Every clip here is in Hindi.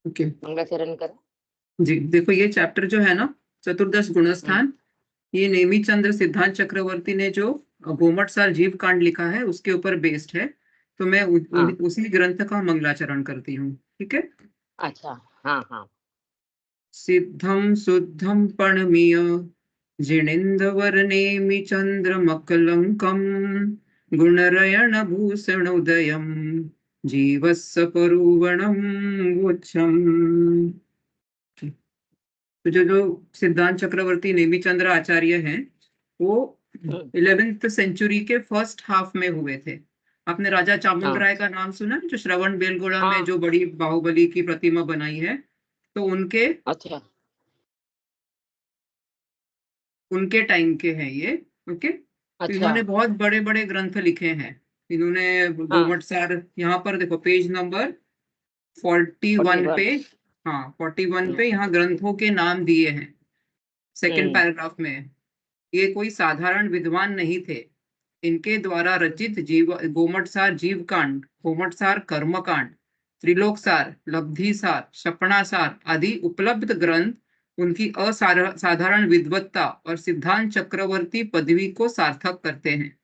ओके मंगलाचरण कर। जी, देखो ये चैप्टर जो है ना, चतुर्दश गुणस्थान, ये नेमिचंद्र सिद्धांत चक्रवर्ती ने जो गोमटसार जीव कांड लिखा है उसके ऊपर बेस्ड है। तो मैं हाँ। उसी ग्रंथ का मंगलाचरण करती हूँ। ठीक है। अच्छा। हाँ हाँ। सिद्धं शुद्धं प्रणमीय जिनेन्द्रवर्णेमि चन्द्रमकलङ्कं गुणरयणभूषणोदयं जीवस्य परुवणं वोच्छम्। तो जो सिद्धांत चक्रवर्ती नेमिचंद्र आचार्य हैं, वो 11th सेंचुरी के फर्स्ट हाफ में हुए थे। आपने राजा चामुंड हाँ राय का नाम सुना है, जो श्रवण बेलगोला में हाँ। जो बड़ी बाहुबली की प्रतिमा बनाई है? तो उनके अच्छा उनके टाइम के हैं ये। ओके। तो अच्छा। इन्होंने बहुत बड़े बड़े ग्रंथ लिखे हैं। इन्होंने हाँ। गोमटसार, यहाँ पर देखो पेज नंबर 41 41। पे, हाँ 41 पे यहाँ ग्रंथों के नाम दिए हैं सेकंड पैराग्राफ में। ये कोई साधारण विद्वान नहीं थे। इनके द्वारा रचित गोमटसार जीवकांड, गोमटसार कर्मकांड, त्रिलोकसार, लब्धिसार, शपणासार आदि उपलब्ध ग्रंथ उनकी असाधारण विद्वत्ता और सिद्धांत चक्रवर्ती पदवी को सार्थक करते हैं।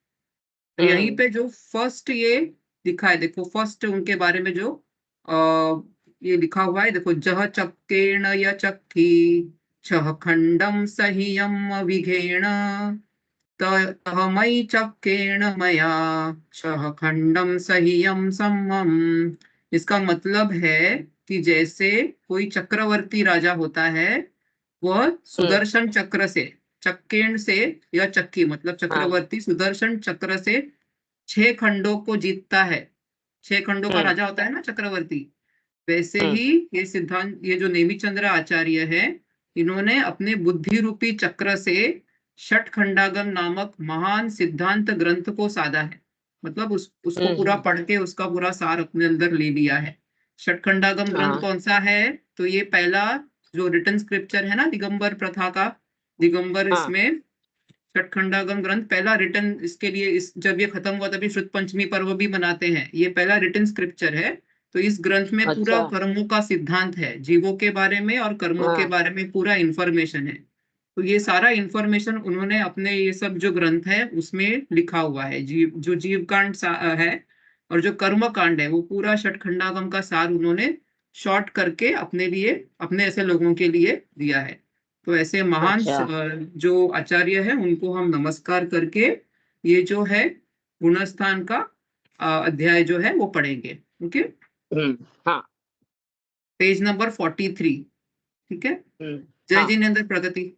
तो यहीं पे जो फर्स्ट ये लिखा है, देखो फर्स्ट उनके बारे में जो ये लिखा हुआ है, देखो जह चक्केण या चक्की छह खंडम सहियम विघेण तहमयि चक्केण मया छह खंडम सहियम सम्मम। इसका मतलब है कि जैसे कोई चक्रवर्ती राजा होता है, वह सुदर्शन चक्र से, चक्केण से या चक्की मतलब हाँ। चक्रवर्ती सुदर्शन चक्र से 6 खंडों को जीतता है। 6 खंडों का राजा होता है ना चक्रवर्ती। वैसे ही ये सिद्धांत, ये जो नेमिचंद्र आचार्य है, इन्होंने अपने बुद्धि रूपी चक्र से षटखंडागम नामक महान सिद्धांत ग्रंथ को साधा है। मतलब उसको पूरा पढ़ के उसका पूरा सार अपने अंदर ले लिया है। षटखंडागम ग्रंथ हाँ। कौन सा है? तो ये पहला जो रिटन स्क्रिप्चर है ना, दिगंबर प्रथा का, दिगंबर, हाँ। इसमें षटखंडागम ग्रंथ पहला रिटन, इसके लिए इस जब ये खत्म हुआ तभी श्रुत पंचमी पर्व भी मनाते हैं। ये पहला रिटन स्क्रिप्चर है। तो इस ग्रंथ में पूरा अच्छा। कर्मों का सिद्धांत है, जीवों के बारे में और कर्मों के हाँ। बारे में पूरा इंफॉर्मेशन है। तो ये सारा इंफॉर्मेशन उन्होंने अपने ये सब जो ग्रंथ है उसमें लिखा हुआ है। जीव कांड है और जो कर्म कांड है, वो पूरा षटखंडागम का सार उन्होंने शॉर्ट करके अपने लिए, अपने ऐसे लोगों के लिए दिया है। तो ऐसे महान अच्छा। जो आचार्य है उनको हम नमस्कार करके ये जो है गुणस्थान का अध्याय जो है वो पढ़ेंगे। ओके। हाँ। Page number 43। ठीक है। जय हाँ। जिनेन्द्र प्रगति।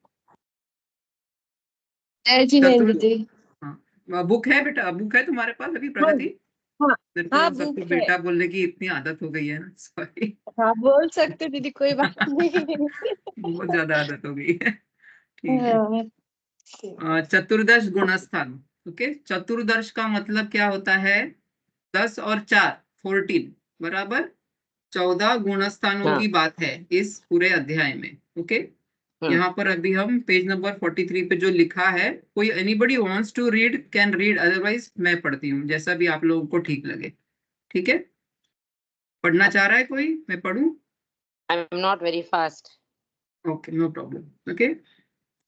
जय चतुर, जिनेन्द्र जी। हाँ बुक है बेटा, बुक है तुम्हारे पास अभी हाँ प्रगति? हाँ मेरे हाँ, को बुक सबको है। बेटा बोलने की इतनी आदत हो गई है ना, सॉरी। हाँ बोल सकते दीदी, कोई बात नहीं। बहुत ज्यादा आदत हो गई है। ठीक है। हाँ, ठीक है। चतुर्दश गुणस्थान। ओके, चतुर्दश का मतलब क्या होता है? 10 और 4, 14 बराबर 14 गुणस्थानों हाँ। की बात है इस पूरे अध्याय में। ओके। यहाँ पर अभी हम पेज नंबर 43 पे जो लिखा है, कोई anybody wants to read can read, otherwise मैं पढ़ती हूँ, जैसा भी आप लोगों को ठीक लगे। ठीक है। पढ़ना चाह रहा है कोई? मैं पढ़ूं? I am not very fast. Okay, no problem. Okay.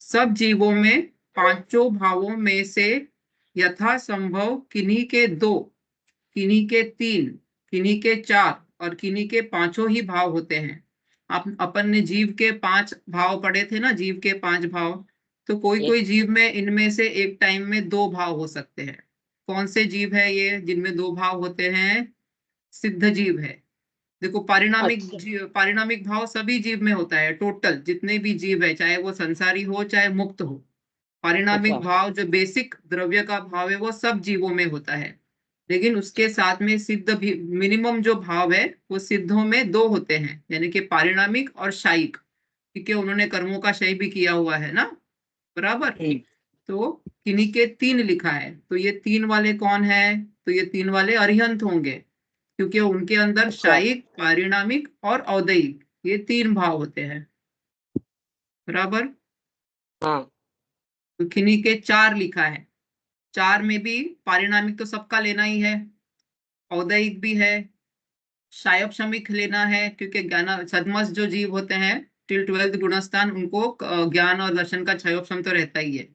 सब जीवों में पांचों भावों में से यथासंभव किन्हीं के 2, किन्हीं के 3, किन्हीं के 4 और किन्हीं के पांचों ही भाव होते हैं। आप अपन ने जीव के 5 भाव पढ़े थे ना, जीव के 5 भाव। तो कोई कोई जीव में इनमें से एक टाइम में 2 भाव हो सकते हैं। कौन से जीव है ये जिनमें 2 भाव होते हैं? सिद्ध जीव है। देखो अच्छा। पारिणामिक भाव सभी जीव में होता है, टोटल जितने भी जीव है, चाहे वो संसारी हो चाहे मुक्त हो। पारिणामिक अच्छा। भाव जो बेसिक द्रव्य का भाव है वो सब जीवों में होता है। लेकिन उसके साथ में सिद्ध भी, मिनिमम जो भाव है वो सिद्धों में 2 होते हैं, यानी कि पारिणामिक और शायिक, क्योंकि उन्होंने कर्मों का क्षय भी किया हुआ है ना, बराबर। तो किन्हीं के 3 लिखा है, तो ये 3 वाले कौन है? तो ये 3 वाले अरिहंत होंगे, क्योंकि उनके अंदर अच्छा। शायिक, पारिणामिक और औदयिक, ये 3 भाव होते हैं, बराबर। हाँ। तो किन्हीं के 4 लिखा है। 4 में भी पारिणामिक तो सबका लेना ही है, औदयिक भी है, शायोपशमिक लेना है, क्योंकि ज्ञान सदमस जो जीव होते हैं टिल 12th गुणस्थान, उनको ज्ञान और दर्शन का क्षयोपशम तो रहता ही है।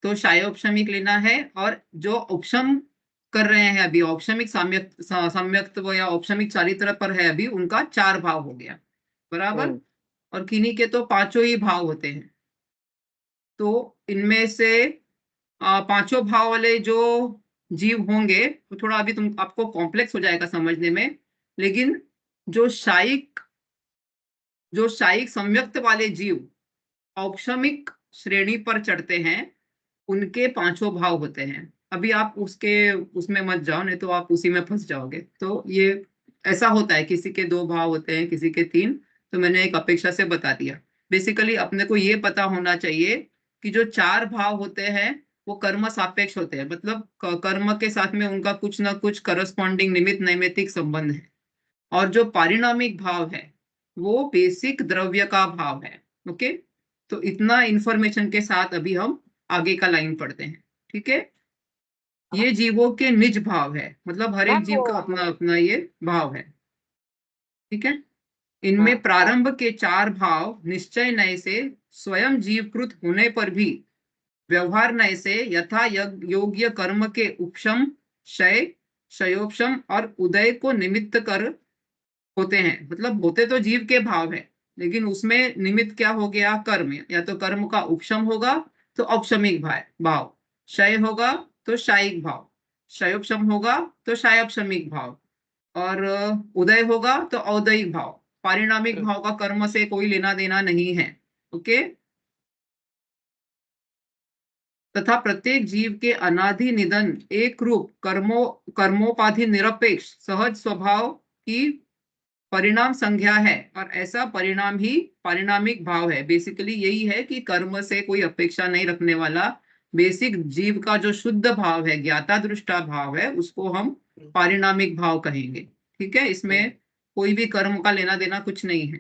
तो शायोपशमिक लेना है, और जो उपशम कर रहे हैं अभी, औपशमिक सम्यक्त्व या औपशमिक चारित्र पर है अभी, उनका 4 भाव हो गया, बराबर। और किन्हीं के तो 5 ही भाव होते हैं। तो इनमें से 5 भाव वाले जो जीव होंगे वो थोड़ा अभी आपको कॉम्प्लेक्स हो जाएगा समझने में, लेकिन जो शायिक सम्यक्त वाले जीव औपशमिक श्रेणी पर चढ़ते हैं, उनके 5 भाव होते हैं। अभी आप उसमें मत जाओ, नहीं तो आप उसी में फंस जाओगे। तो ये ऐसा होता है, किसी के 2 भाव होते हैं, किसी के 3। तो मैंने एक अपेक्षा से बता दिया। बेसिकली अपने को ये पता होना चाहिए कि जो 4 भाव होते हैं वो कर्म सापेक्ष होते हैं, मतलब कर्म के साथ में उनका कुछ ना कुछ करस्पॉन्डिंग निमित्त नैमित्तिक संबंध है। और जो पारिणामिक भाव है वो बेसिक द्रव्य का भाव है। ओके, तो इतना इंफॉर्मेशन के साथ अभी हम आगे का लाइन पढ़ते हैं, ठीक है। ये जीवों के निज भाव है, मतलब हर एक जीव का अपना अपना ये भाव है, ठीक है। इनमें हाँ, प्रारंभ के 4 भाव निश्चय नय से स्वयं जीवकृत होने पर भी व्यवहार नय से यथा योग्य कर्म के उपशम, क्षय, क्षयोपशम और उदय को निमित्त कर होते हैं। मतलब होते तो जीव के भाव है, लेकिन उसमें निमित्त क्या हो गया, कर्म। या तो कर्म का उपशम होगा तो औपशमिक भाव, क्षय होगा तो शायिक भाव, क्षयोपशम होगा तो शायोपशमिक भाव, और उदय होगा तो औदयिक भाव। पारिणामिक भाव का कर्म से कोई लेना देना नहीं है। ओके। तथा प्रत्येक जीव के अनादि निधन एक रूप कर्मोपाधि निरपेक्ष सहज स्वभाव की परिणाम संज्ञा है, और ऐसा परिणाम ही पारिणामिक भाव है। बेसिकली यही है कि कर्म से कोई अपेक्षा नहीं रखने वाला बेसिक जीव का जो शुद्ध भाव है, ज्ञाता दृष्टा भाव है, उसको हम पारिणामिक भाव कहेंगे, ठीक है। इसमें कोई भी कर्म का लेना देना कुछ नहीं है।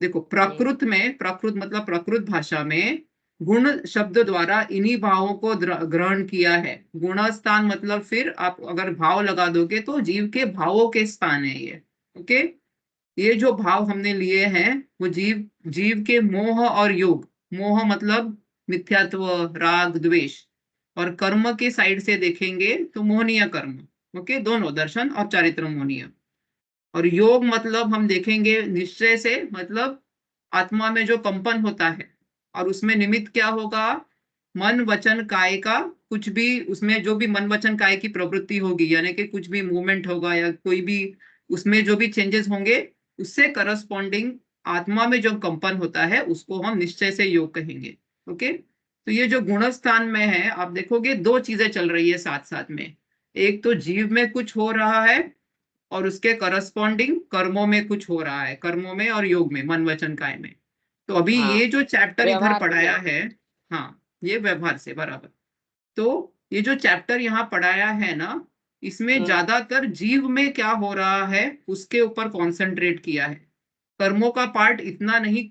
देखो, प्रकृत मतलब प्रकृत भाषा में गुण शब्द द्वारा इन्हीं भावों को ग्रहण किया है। गुणस्थान मतलब फिर आप अगर भाव लगा दोगे तो जीव के भावों के स्थान है ये। ओके, ये जो भाव हमने लिए हैं वो जीव के मोह और योग। मोह मतलब मिथ्यात्व, राग, द्वेष। और कर्म के साइड से देखेंगे तो मोहनीय कर्म। ओके, दोनों दर्शन और चारित्र मोहनीय। और योग मतलब हम देखेंगे निश्चय से, मतलब आत्मा में जो कंपन होता है, और उसमें निमित्त क्या होगा, मन वचन काय का कुछ भी, उसमें जो भी मन वचन काय की प्रवृत्ति होगी, यानी कि कुछ भी मूवमेंट होगा या कोई भी उसमें जो भी चेंजेस होंगे, उससे करस्पॉन्डिंग आत्मा में जो कंपन होता है उसको हम निश्चय से योग कहेंगे। ओके, तो ये जो गुणस्थान में है, आप देखोगे 2 चीजें चल रही है साथ साथ में। एक तो जीव में कुछ हो रहा है, और उसके करस्पॉन्डिंग कर्मों में कुछ हो रहा है, कर्मों में और योग में, मन वचन काय में। तो अभी हाँ, ये जो चैप्टर इधर व्यवहार पढ़ाया से। है, हाँ, ये व्यवहार से बराबर। तो ये जो चैप्टर यहाँ पढ़ाया है ना, इसमें ज्यादातर जीव में क्या हो रहा है उसके ऊपर कॉन्सेंट्रेट किया है। कर्मों का पार्ट इतना नहीं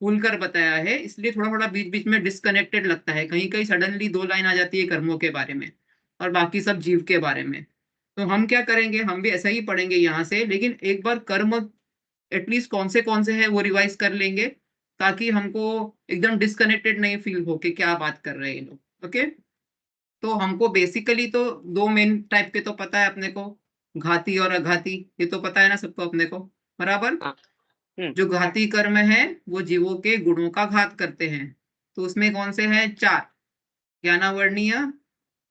खुलकर बताया है, इसलिए थोड़ा थोड़ा बीच बीच में डिस्कनेक्टेड लगता है। कहीं कहीं सडनली 2 लाइन आ जाती है कर्मों के बारे में, और बाकी सब जीव के बारे में। तो हम क्या करेंगे, हम भी ऐसा ही पढ़ेंगे यहाँ से, लेकिन एक बार कर्म एटलीस्ट कौन से हैं वो रिवाइज कर लेंगे, ताकि हमको एकदम डिस्कनेक्टेड नहीं फील हो कि क्या बात कर रहे हैं ये लोग। ओके, तो हमको बेसिकली तो 2 मेन टाइप के तो पता है अपने को, घाती और अघाती। ये तो पता है ना सबको अपने को, बराबर। हाँ, जो घाती कर्म है वो जीवों के गुणों का घात करते हैं। तो उसमें कौन से हैं, 4, ज्ञानावर्णीय,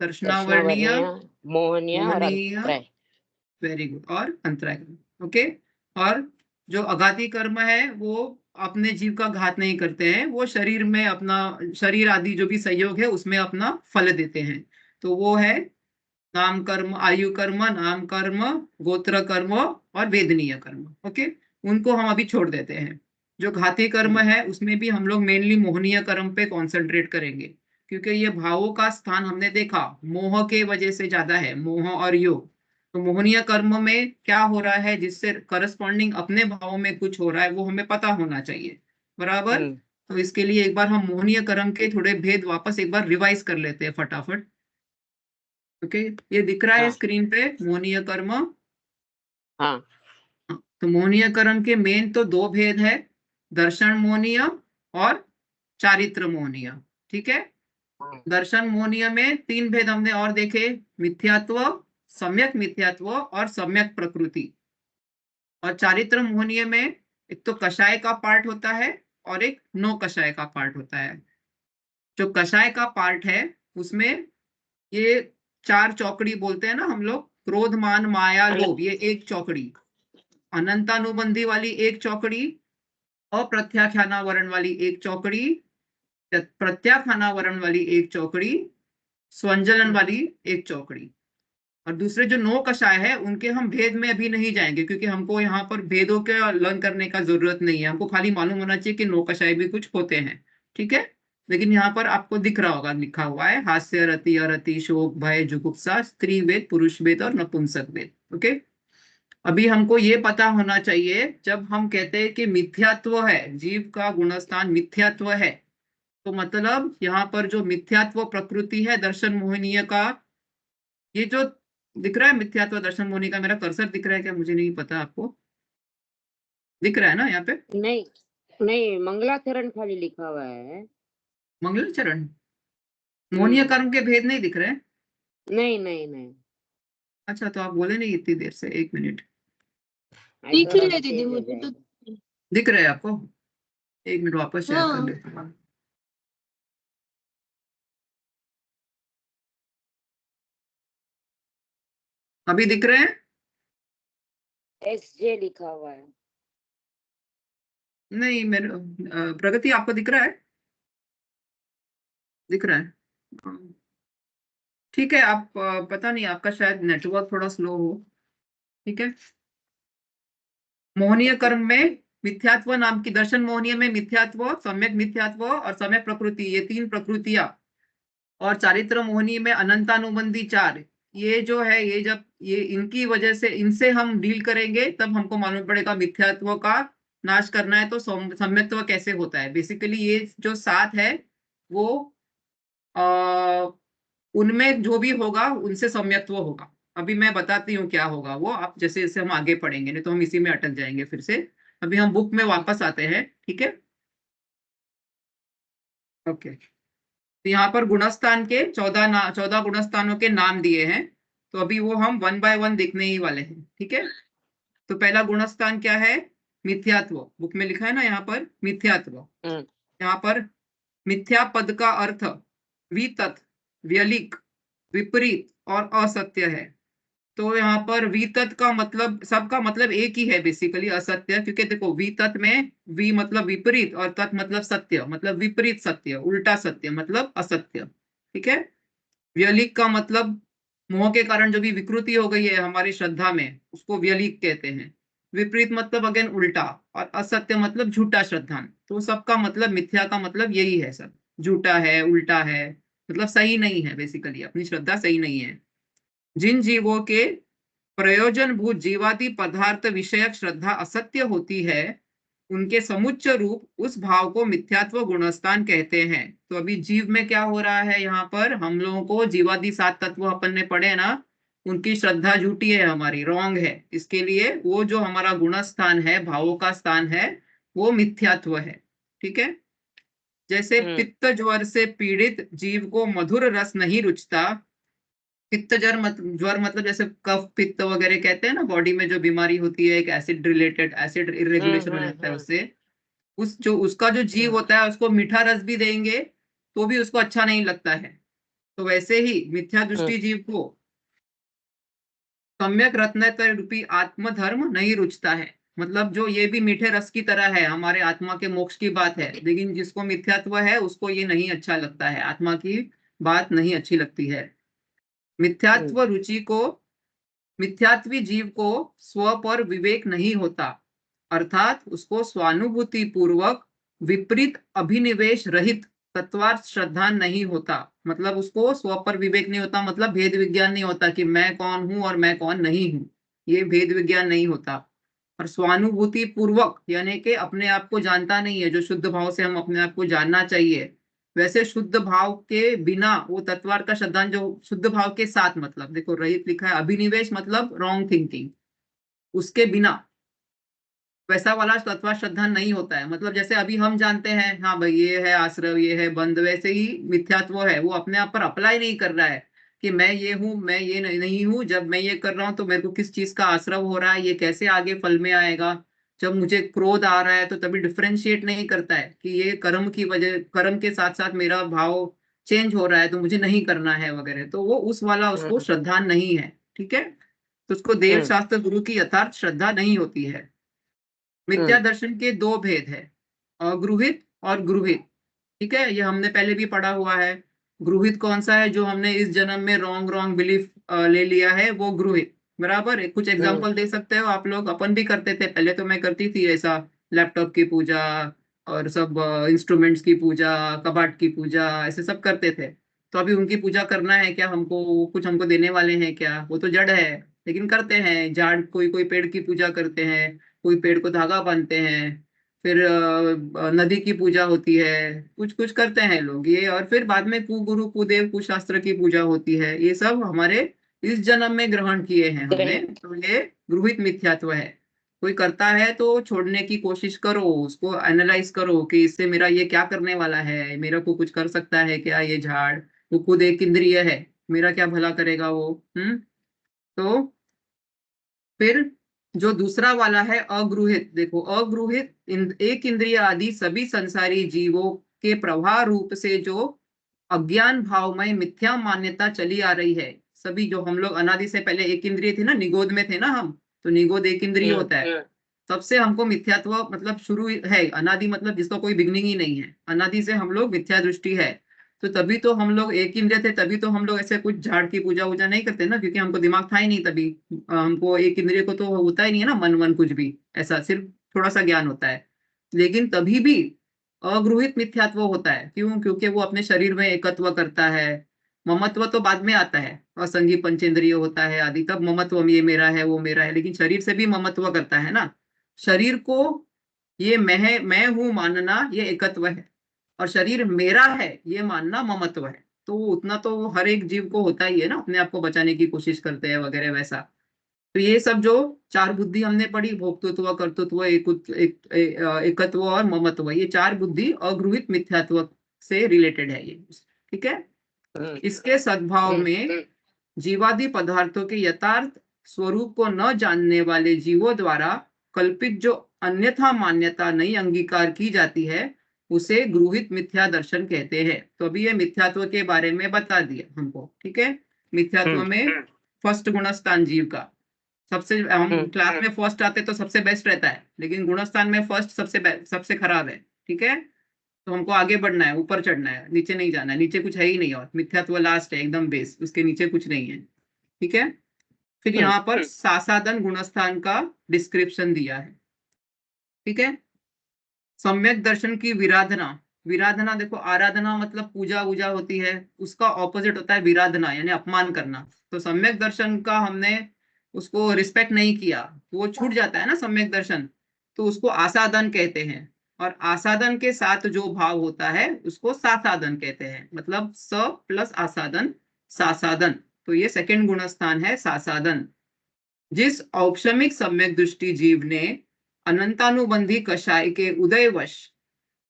दर्शनावर्णीय, दर्शनावर्णीय, मोहनीय और मोहनीय, अंतराय। वेरी गुड, और अंतराय कर्म। ओके, और जो अघाती कर्म है वो अपने जीव का घात नहीं करते हैं, वो शरीर में अपना, शरीर आदि जो भी संयोग है उसमें अपना फल देते हैं। तो वो है नाम कर्म, आयु कर्म, नाम कर्म, गोत्र कर्म और वेदनीय कर्म। ओके, उनको हम अभी छोड़ देते हैं। जो घाती कर्म है उसमें भी हम लोग मेनली मोहनीय कर्म पे कॉन्सेंट्रेट करेंगे, क्योंकि ये भावों का स्थान हमने देखा मोह के वजह से ज्यादा है, मोह और योग। तो मोहनीय कर्म में क्या हो रहा है, जिससे करस्पॉन्डिंग अपने भावों में कुछ हो रहा है, वो हमें पता होना चाहिए, बराबर। तो इसके लिए एक बार हम मोहनीय कर्म के थोड़े भेद वापस एक बार रिवाइज कर लेते हैं फटाफट। ओके, ये दिख रहा है हाँ, स्क्रीन पे मोहनीय कर्म। हाँ तो मोहनीय कर्म के मेन तो दो भेद है, दर्शन मोहनीय और चारित्र मोहनीय। ठीक है, दर्शन मोहनीय में तीन भेद हमने और देखे, मिथ्यात्व, सम्यक मिथ्यात्व और सम्यक प्रकृति। और चारित्र मोहनीय में एक तो कषाय का पार्ट होता है और एक नो कषाय का पार्ट होता है। जो कषाय का पार्ट है उसमें ये चार चौकड़ी बोलते हैं ना हम लोग, क्रोध मान माया लोभ, ये एक चौकड़ी, अनंतानुबंधी वाली एक चौकड़ी, अप्रत्याख्यानावरण वाली एक चौकड़ी, प्रत्याख्यानावरण वाली एक चौकड़ी, स्वंजलन वाली एक चौकड़ी। और दूसरे जो नौ कषाय है उनके हम भेद में अभी नहीं जाएंगे, क्योंकि हमको यहाँ पर भेदों के लर्न करने का जरूरत नहीं है, हमको खाली मालूम होना चाहिए कि नौ कषाय भी कुछ होते हैं। ठीक है, लेकिन यहाँ पर आपको दिख रहा होगा, लिखा हुआ है हास्य, रति, अरति, शोक, भय, जुगुप्सा, स्त्री वेद, पुरुष वेद और नपुंसक वेद। ओके, अभी हमको ये पता होना चाहिए, जब हम कहते हैं कि मिथ्यात्व है, जीव का गुणस्थान मिथ्यात्व है, तो मतलब यहाँ पर जो मिथ्यात्व प्रकृति है दर्शन मोहनीय का, ये जो दिख रहा है मिथ्यात्व दर्शन मोहनीय का, मेरा कर्सर दिख रहा है क्या मुझे नहीं पता, आपको दिख रहा है ना यहाँ पे? नहीं नहीं, मंगलाचरण खाली लिखा हुआ है। मंगलाचरण, मोहनीय कर्म के भेद नहीं दिख रहे हैं? नहीं नहीं नहीं, अच्छा, तो आप बोले नहीं इतनी देर से, एक मिनट। I दिख thought रहे अभी दीदी, change हो मुझे तो जाएगा। दिख रहे हैं आपको? एक मिनट वापस शेयर कर हाँ। लेते हैं। अभी दिख रहे हैं? SJ लिखा हुआ है। नहीं, मेरे प्रगति आपको दिख रहा है? दिख रहा है? ठीक है, आप पता नहीं, आपका शायद नेटवर्क थोड़ा स्लो हो। ठीक है, मोहनीय कर्म में मिथ्यात्व नाम की, दर्शन मोहनीय में मिथ्यात्व, सम्यक मिथ्यात्व और सम्यक प्रकृति, ये तीन प्रकृतियां, और चारित्र मोहनीय में अनंतानुबंधी चार, ये जो है, ये जब ये इनकी वजह से, इनसे हम डील करेंगे तब हमको मालूम पड़ेगा मिथ्यात्व का नाश करना है तो सम्यक्त्व कैसे होता है। बेसिकली ये जो सात है वो आ, उनमें जो भी होगा उनसे सम्यक्त्व होगा। अभी मैं बताती हूँ क्या होगा वो, आप जैसे जैसे हम आगे पढ़ेंगे, नहीं तो हम इसी में अटक जाएंगे फिर से। अभी हम बुक में वापस आते हैं। ठीक है, ओके, तो यहाँ पर गुणस्थान के 14 गुणस्थानों के नाम दिए हैं, तो अभी वो हम वन बाय वन देखने ही वाले हैं। ठीक है, तो पहला गुणस्थान क्या है? मिथ्यात्व, बुक में लिखा है ना यहाँ पर मिथ्यात्व। यहाँ पर मिथ्या पद का अर्थ वितत, व्यलिक, विपरीत और असत्य है। तो यहाँ पर वितत का मतलब, सबका मतलब एक ही है बेसिकली, असत्य, क्योंकि देखो वितत में वी मतलब विपरीत और तत् मतलब सत्य, मतलब विपरीत सत्य, उल्टा सत्य मतलब असत्य। ठीक है, व्यलिक का मतलब मोह के कारण जो भी विकृति हो गई है हमारी श्रद्धा में, उसको व्यलिक कहते हैं। विपरीत मतलब अगेन उल्टा, और असत्य मतलब झूठा श्रद्धान। तो सबका मतलब, मिथ्या का मतलब यही है, सब झूठा है, उल्टा है, मतलब सही नहीं है, बेसिकली अपनी श्रद्धा सही नहीं है। जिन जीवों के प्रयोजन भूत जीवादि पदार्थ विषयक श्रद्धा असत्य होती है, उनके समुच्च रूप उस भाव को मिथ्यात्व गुणस्थान कहते हैं। तो अभी जीव में क्या हो रहा है, यहाँ पर हम लोगों को जीवादि सात तत्व अपन ने पढ़े ना, उनकी श्रद्धा झूठी है, हमारी रॉन्ग है, इसके लिए वो जो हमारा गुणस्थान है, भावों का स्थान है, वो मिथ्यात्व है। ठीक है, जैसे पित्त ज्वर से पीड़ित जीव को मधुर रस नहीं रुचता, पित्त ज्वर मतलब जैसे कफ पित्त वगैरह कहते हैं ना, बॉडी में जो बीमारी होती है, एक एसिड रिलेटेड, एसिड इरेगुलेशन हो जाता है उससे, उस जो उसका जो जीव होता है उसको मीठा रस भी देंगे तो भी उसको अच्छा नहीं लगता है। तो वैसे ही मिथ्या दृष्टि जीव को सम्यक रत्नत्रय रूपी आत्मधर्म नहीं रुचता है, मतलब जो ये भी मीठे रस की तरह है, हमारे आत्मा के मोक्ष की बात है, लेकिन जिसको मिथ्यात्व है उसको ये नहीं अच्छा लगता है, आत्मा की बात नहीं अच्छी लगती है। मिथ्यात्व रुचि को, मिथ्यात्वी जीव को स्व पर विवेक नहीं होता, अर्थात उसको स्वानुभूति पूर्वक विपरीत अभिनिवेश रहित तत्वार्थ श्रद्धा नहीं होता, मतलब उसको स्व पर विवेक नहीं होता, मतलब भेद विज्ञान नहीं होता कि मैं कौन हूं और मैं कौन नहीं हूं, ये भेद विज्ञान नहीं होता। और स्वानुभूति पूर्वक यानी कि अपने आप को जानता नहीं है, जो शुद्ध भाव से हम अपने आप को जानना चाहिए, वैसे शुद्ध भाव के बिना वो तत्वार्थ का श्रद्धान, जो शुद्ध भाव के साथ, मतलब देखो रहित लिखा है, अभिनिवेश मतलब रॉन्ग थिंकिंग, उसके बिना वैसा वाला तत्व श्रद्धा नहीं होता है। मतलब जैसे अभी हम जानते हैं, हाँ भाई ये है आश्रव, ये है बंध, वैसे ही मिथ्यात्व है, वो अपने आप पर अप्लाई नहीं कर रहा है कि मैं ये हूँ, मैं ये नहीं हूँ। जब मैं ये कर रहा हूँ तो मेरे को किस चीज का आश्रव हो रहा है, ये कैसे आगे फल में आएगा। जब मुझे क्रोध आ रहा है तो तभी डिफ्रेंशिएट नहीं करता है कि ये कर्म की वजह, कर्म के साथ साथ मेरा भाव चेंज हो रहा है तो मुझे नहीं करना है वगैरह। तो वो उस वाला उसको श्रद्धा नहीं है, ठीक है। तो उसको देव शास्त्र गुरु की यथार्थ श्रद्धा नहीं होती है। मिथ्या दर्शन के दो भेद है, अगृहित और गृहित, ठीक है। ये हमने पहले भी पढ़ा हुआ है। गृहित कौन सा है, जो हमने इस जन्म में रॉन्ग रॉन्ग बिलीफ ले लिया है, वो गृहित। बराबर है। कुछ एग्जांपल दे सकते हो आप लोग? अपन भी करते थे पहले, तो मैं करती थी ऐसा, लैपटॉप की पूजा और सब इंस्ट्रूमेंट्स की पूजा, कबाट की पूजा, ऐसे सब करते थे। तो अभी उनकी पूजा करना है क्या हमको? वो कुछ हमको देने वाले हैं क्या? वो तो जड़ है, लेकिन करते हैं। झाड़, कोई कोई पेड़ की पूजा करते हैं, कोई पेड़ को धागा बांधते हैं, फिर नदी की पूजा होती है, कुछ कुछ करते हैं लोग ये। और फिर बाद में कुगुरु कुदेव कुशास्त्र की पूजा होती है। ये सब हमारे इस जन्म में ग्रहण किए हैं हमने, तो ये गृहित मिथ्यात्व है। कोई करता है तो छोड़ने की कोशिश करो, उसको एनालाइज करो कि इससे मेरा ये क्या करने वाला है, मेरा को कुछ कर सकता है क्या ये झाड़? वो खुद एक इंद्रिय है, मेरा क्या भला करेगा वो? तो फिर जो दूसरा वाला है अगृहित, देखो अगृहित एक इंद्रिय आदि सभी संसारी जीवों के प्रवाह रूप से जो अज्ञान भावमय मिथ्या मान्यता चली आ रही है। सभी जो हम लोग अनादि से, पहले एक इंद्रिय थे ना, निगोद में थे ना हम, तो निगोद एक इंद्रिय होता है। तब से हमको मिथ्यात्व मतलब शुरू है। अनादि मतलब जिसका कोई बिगनिंग ही नहीं है, अनादि से हम लोग मिथ्या दृष्टि है। तो तभी तो हम लोग एक इंद्रिय थे, तभी तो हम लोग ऐसे कुछ झाड़ की पूजा वूजा नहीं करते ना, क्योंकि हमको दिमाग था ही नहीं तभी। हमको एक इंद्रिय को तो होता ही नहीं है ना, मन वन कुछ भी, ऐसा सिर्फ थोड़ा सा ज्ञान होता है। लेकिन तभी भी अगृहित मिथ्यात्व होता है। क्यों? क्योंकि वो अपने शरीर में एकत्व करता है। ममत्व तो बाद में आता है, असंगी पंचेंद्रिय होता है आदि, तब ममत्व, ये मेरा है वो मेरा है। लेकिन शरीर से भी ममत्व करता है ना। शरीर को ये मैं हूं मानना, ये एकत्व है। और शरीर मेरा है ये मानना ममत्व है। तो उतना तो हर एक जीव को होता ही है ना, अपने आप को बचाने की कोशिश करते हैं वगैरह वैसा। तो ये सब जो चार बुद्धि हमने पढ़ी, भोक्तृत्व, कर्तृत्व, एकत्व और ममत्व, ये चार बुद्धि अगृहित मिथ्यात्व से रिलेटेड है ये, ठीक है। इसके सद्भाव में जीवादि पदार्थों के यथार्थ स्वरूप को न जानने वाले जीवों द्वारा कल्पित जो अन्यथा मान्यता नहीं अंगीकार की जाती है, उसे गृहित मिथ्या दर्शन कहते हैं। तो अभी ये मिथ्यात्व के बारे में बता दिया हमको, ठीक है। मिथ्यात्व में फर्स्ट गुणस्थान जीव का सबसे, हम क्लास में फर्स्ट आते तो सबसे बेस्ट रहता है, लेकिन गुणस्थान में फर्स्ट सबसे खराब है, ठीक है। तो हमको आगे बढ़ना है, ऊपर चढ़ना है, नीचे नहीं जाना है। नीचे कुछ है ही नहीं, और मिथ्यात्व लास्ट है एकदम बेस, उसके नीचे कुछ नहीं है, ठीक है। फिर यहाँ पर सासादन गुणस्थान का डिस्क्रिप्शन दिया है, ठीक है। सम्यक दर्शन की विराधना, विराधना देखो, आराधना मतलब पूजा वूजा होती है, उसका ऑपोजिट होता है विराधना, यानी अपमान करना। तो सम्यक दर्शन का हमने उसको रिस्पेक्ट नहीं किया, तो वो छूट जाता है ना सम्यक दर्शन, तो उसको आसादन कहते हैं। और आसादन के साथ जो भाव होता है उसको सासादन कहते हैं, मतलब स प्लस आसादन, सासादन। तो ये सेकंड गुणस्थान है, सासादन। जिस औपशमिक सम्यक दृष्टि जीव ने अनंतानुबंधी कषाय के उदयवश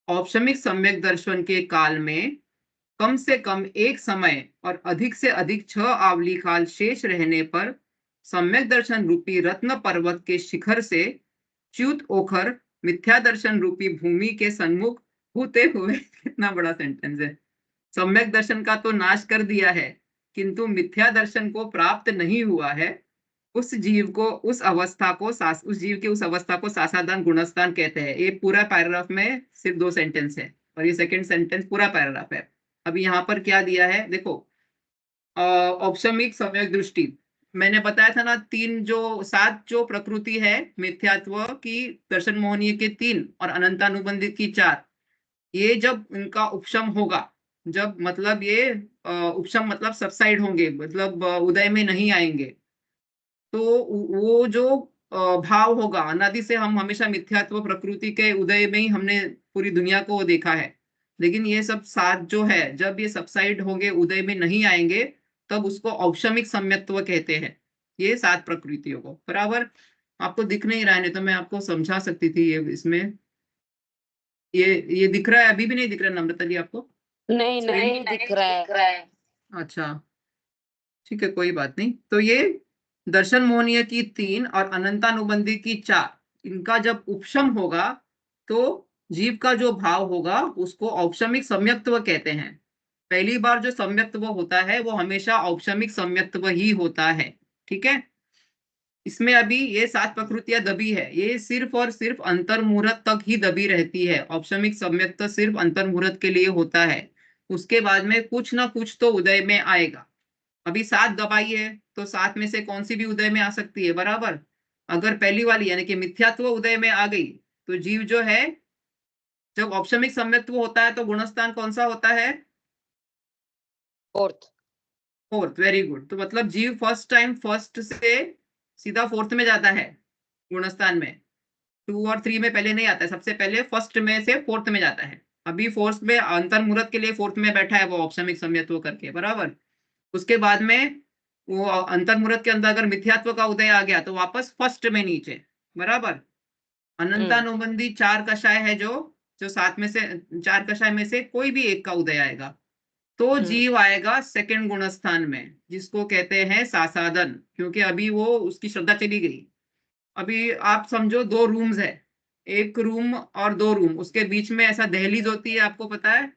औपशमिक सम्यक दर्शन के काल में कम से कम एक समय और अधिक से अधिक 6 आवली काल शेष रहने पर सम्यक दर्शन रूपी रत्न पर्वत के शिखर से च्युत ओखर मिथ्या दर्शन रूपी भूमि के सन्मुख होते हुए कितना बड़ा सेंटेंस है। सम्यक दर्शन का तो नाश कर दिया है, किंतु मिथ्या दर्शन को प्राप्त नहीं हुआ है। उस जीव को, उस अवस्था को, उस जीव की उस अवस्था को सासादान गुणस्थान कहते हैं। ये पूरा पैराग्राफ में सिर्फ 2 सेंटेंस है, और ये सेकंड सेंटेंस पूरा पैराग्राफ है। अभी यहाँ पर क्या दिया है देखो, औपशमिक सम्यक दृष्टि, मैंने बताया था ना, 7 जो प्रकृति है मिथ्यात्व की, दर्शन मोहनीय के 3 और अनंतानुबंधित की 4, ये जब इनका उपशम होगा, जब मतलब ये उपशम मतलब सबसाइड होंगे, मतलब उदय में नहीं आएंगे, तो वो जो भाव होगा, अनादि से हम हमेशा मिथ्यात्व प्रकृति के उदय में ही हमने पूरी दुनिया को देखा है। लेकिन ये सब 7 जो है, जब ये सबसाइड होंगे, उदय में नहीं आएंगे, तब उसको औपशमिक सम्यक्त्व कहते हैं, ये 7 प्रकृतियों को, बराबर। आपको दिख नहीं रहा है, नहीं तो मैं आपको समझा सकती थी ये इसमें। ये दिख रहा है? अभी भी नहीं दिख रहा नम्रता जी आपको? नहीं स्क्रीन नहीं दिख रहा है। अच्छा, ठीक है, कोई बात नहीं। तो ये दर्शन मोहनीय की 3 और अनंतानुबंधी की 4, इनका जब उपशम होगा तो जीव का जो भाव होगा उसको औपशमिक सम्यक्त्व कहते हैं। पहली बार जो सम्यक्त्व होता है वो हमेशा औपशमिक सम्यक्त्व ही होता है। ठीक है, इसमें अभी ये 7 प्रकृतियां दबी है, ये सिर्फ और सिर्फ अंतर्मुहूर्त तक ही दबी रहती है। औपशमिक सम्यक्त्व सिर्फ अंतर्मुहूर्त के लिए होता है, उसके बाद में कुछ ना कुछ तो उदय में आएगा। अभी 7 दबाई है तो 7 में से कौन सी भी उदय में आ सकती है, बराबर। अगर पहली वाली यानी कि मिथ्यात्व उदय में आ गई तो जीव जो है, जब औपशमिक सम्यक्त्व होता है तो गुणस्थान कौन सा होता है? फोर्थ। Fourth, very good. तो मतलब जीव फर्स्ट टाइम फर्स्ट से सीधा फोर्थ में जाता है गुणस्थान में। 2 और 3 में पहले नहीं आता है, सबसे पहले फर्स्ट में से फोर्थ में जाता है। अभी फोर्थ में अंतर्मुहूर्त के लिए फोर्थ में बैठा है वो औपशमिक सम्यक्त्व करके, बराबर। उसके बाद में वो अंतर्मुहूर्त के अंदर अगर मिथ्यात्व का उदय आ गया तो वापस फर्स्ट में नीचे, बराबर। अनंतानुबंधी 4 कषाय है जो जो 7 में से 4 कषाय में से कोई भी एक का उदय आएगा तो जीव आएगा सेकंड गुणस्थान में, जिसको कहते हैं सासादन, क्योंकि अभी वो उसकी श्रद्धा चली गई। अभी आप समझो 2 रूम्स है, एक रूम और 2 रूम, उसके बीच में ऐसा दहलीज होती है, आपको पता है?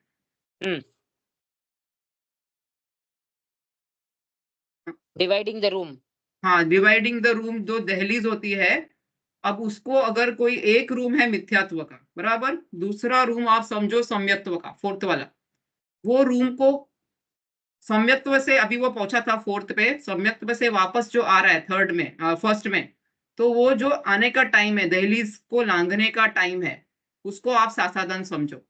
Dividing the room. हाँ, डिवाइडिंग द रूम, जो दहलीज होती है। अब उसको अगर कोई एक रूम है मिथ्यात्व का, बराबर, दूसरा रूम आप समझो सम्यक्त्व का, फोर्थ वाला, वो रूम को सम्यक्त्व से अभी वो पहुंचा था फोर्थ पे, सम्यक्त्व से वापस जो आ रहा है थर्ड में, फर्स्ट में, तो वो जो आने का टाइम है, दहलीज को लांघने का टाइम है, उसको आप सासादन समझो।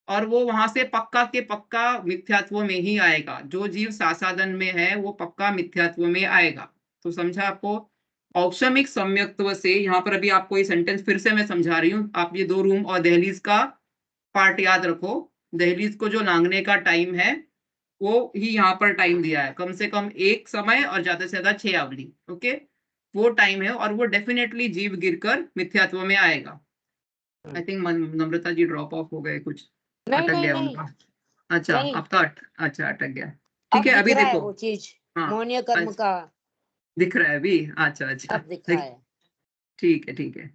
और वो वहां से पक्का के पक्का मिथ्यात्व में ही आएगा। जो जीव सासादन में है वो पक्का मिथ्यात्व में आएगा। तो समझा आपको? औपशमिक सम्यक्त्व से, यहाँ पर अभी आपको ये सेंटेंस फिर से मैं समझा रही हूँ, आप ये 2 रूम और दहलीज का पार्ट याद रखो। दहलीज को जो लांघने का टाइम है वो ही यहाँ पर टाइम दिया है, कम से कम 1 समय और ज्यादा से ज्यादा 6 अवधि। ओके, वो टाइम है और वो डेफिनेटली जीव गिरकर मिथ्यात्व में आएगा। I think Namrata ji drop off हो गए, कुछ नहीं अटक नहीं गया नहीं उनका। अच्छा, नहीं, आपका अच्छा अटक गया। ठीक अब है, दिख अभी रहा है देखो। वो चीज। हाँ, मोहनीय कर्म अच्छा, का दिख रहा है अभी। अच्छा अच्छा, अब दिखा है। ठीक है, ठीक है।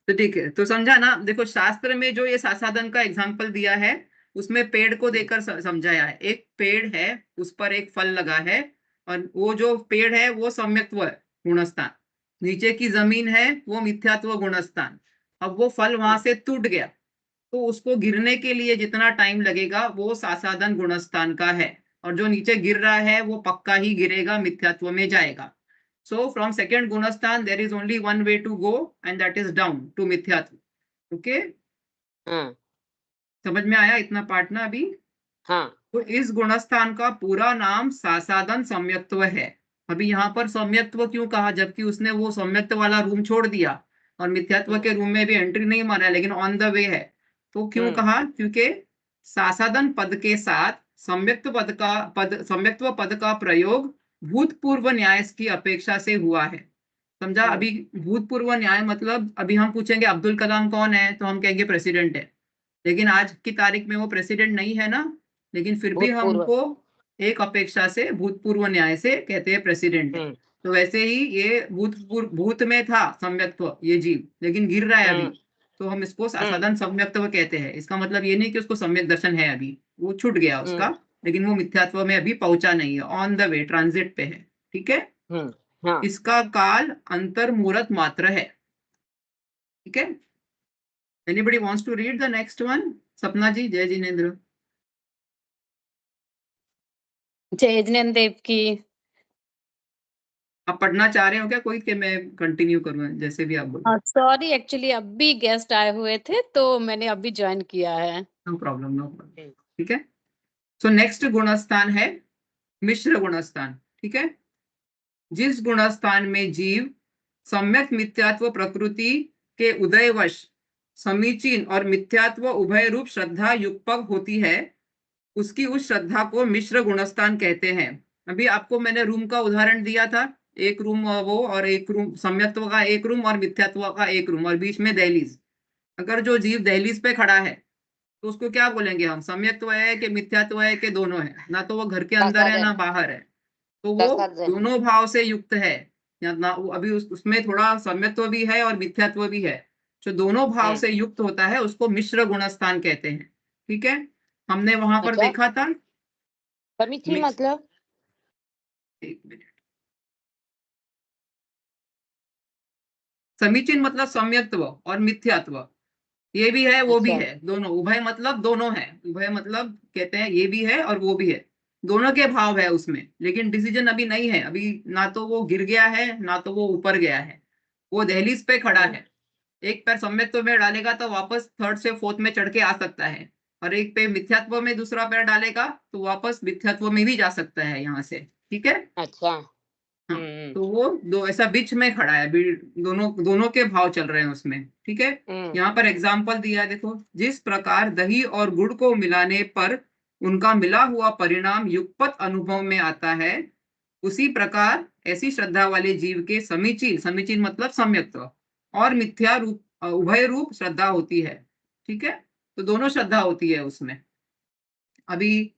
तो ठीक है, तो समझा ना? देखो, शास्त्र में जो ये सासादन का एग्जाम्पल दिया है उसमें पेड़ को देकर समझाया है। एक पेड़ है, उस पर एक फल लगा है, और वो जो पेड़ है वो सम्यक्त्व गुणस्थान, नीचे की जमीन है वो मिथ्यात्व गुणस्थान। अब वो फल वहां से टूट गया तो उसको गिरने के लिए जितना टाइम लगेगा वो सासादन गुणस्थान का है, और जो नीचे गिर रहा है वो पक्का ही गिरेगा, मिथ्यात्व में जाएगा। So from second gunasthan there is only one way to go and that is down to मिथ्यात्व। Okay, हाँ समझ में आया इतना पार्ट ना अभी? हाँ। तो इस गुणस्थान का पूरा नाम सासादन सम्यक्त्व है। अभी यहाँ पर सम्यक्त्व क्यों कहा, जबकि उसने वो सम्यक्त्व वाला रूम छोड़ दिया और मिथ्यात्व के रूम में भी एंट्री नहीं मारा, लेकिन ऑन द वे है। तो क्यों कहा? क्योंकि सासादन पद के साथ सम्यक्त्व पद का प्रयोग भूतपूर्व न्याय की अपेक्षा से हुआ है। समझा? अभी भूतपूर्व न्याय मतलब, अभी हम पूछेंगे अब्दुल कलाम कौन है तो हम कहेंगे प्रेसिडेंट है, लेकिन आज की तारीख में वो प्रेसिडेंट नहीं है ना, लेकिन फिर भी हम भूतपूर्व। उनको एक अपेक्षा से भूतपूर्व न्याय से कहते हैं प्रेसिडेंट है। तो वैसे ही ये भूत में था सम्यक्त्व ये जीव, लेकिन गिर रहा है अभी, तो हम इसको सासादन सम्यक्त्व कहते हैं। इसका मतलब ये नहीं कि उसको सम्यक दर्शन है, अभी वो छूट गया उसका, लेकिन वो मिथ्यात्व में अभी पहुंचा नहीं है, ऑन द वे, ट्रांजिट पे है। ठीक है, हाँ। इसका काल अंतर्मुहूर्त मात्र है। ठीक है, anybody wants to read the next one? Sapna ji, जय जिनेन्द्र। जय जिनेन्द्र देव की। आप पढ़ना चाह रहे हो क्या कोई, कि मैं कंटिन्यू करूँ? जैसे भी आप बोलो। सॉरी, एक्चुअली अभी गेस्ट आए हुए थे तो मैंने अभी ज्वाइन किया है। No problem, no problem. ठीक है, सो नेक्स्ट गुणस्थान है मिश्र गुणस्थान। ठीक है, जिस गुणस्थान में जीव सम्यक मिथ्यात्व प्रकृति के उदयवश समीचीन और मिथ्यात्व उभय रूप श्रद्धा युगपग होती है, उसकी उस श्रद्धा को मिश्र गुणस्थान कहते हैं। अभी आपको मैंने रूम का उदाहरण दिया था, एक रूम वो और एक रूम, सम्यक्त्व का एक रूम और मिथ्यात्व का एक रूम और बीच में दहलीज। अगर जो जीव दहलीज पे खड़ा है तो उसको क्या बोलेंगे हम, सम्यक्त्व है कि मिथ्यात्व है कि दोनों है, ना तो वो घर के अंदर है ना दशाधन बाहर है, तो वो दशाधन दोनों भाव से युक्त है। या ना वो अभी उसमें थोड़ा सम्यक्त्व भी है और मिथ्यात्व भी है। जो दोनों भाव से युक्त होता है उसको मिश्र गुणस्थान कहते हैं। ठीक है, हमने वहां पर अच्छा देखा था। समीचीन मतलब एक मिनट, समीचीन मतलब सम्यक्त्व और मिथ्यात्व, ये भी है वो भी अच्छा है, दोनों। उभय मतलब दोनों है, उभय मतलब कहते हैं ये भी है और वो भी है, दोनों के भाव है उसमें, लेकिन डिसीजन अभी नहीं है। अभी ना तो वो गिर गया है ना तो वो ऊपर गया है, वो दहलीज पे खड़ा है। एक पैर सम्यक्त्व में डालेगा तो वापस थर्ड से फोर्थ में चढ़ के आ सकता है, और एक पे मिथ्यात्व में दूसरा पैर डालेगा तो वापस मिथ्यात्व में भी जा सकता है यहाँ से। ठीक है, अच्छा हाँ। तो वो दो ऐसा बीच में खड़ा है, दोनों दोनों के भाव चल रहे हैं उसमें। ठीक है, यहाँ पर एग्जाम्पल दिया है, देखो। जिस प्रकार दही और गुड़ को मिलाने पर उनका मिला हुआ परिणाम युगपत अनुभव में आता है, उसी प्रकार ऐसी श्रद्धा वाले जीव के समीचीन, समीचीन मतलब सम्यक्त्व और मिथ्या रूप, उभय रूप श्रद्धा होती है। ठीक है, तो दोनों श्रद्धा होती है उसमें। अभी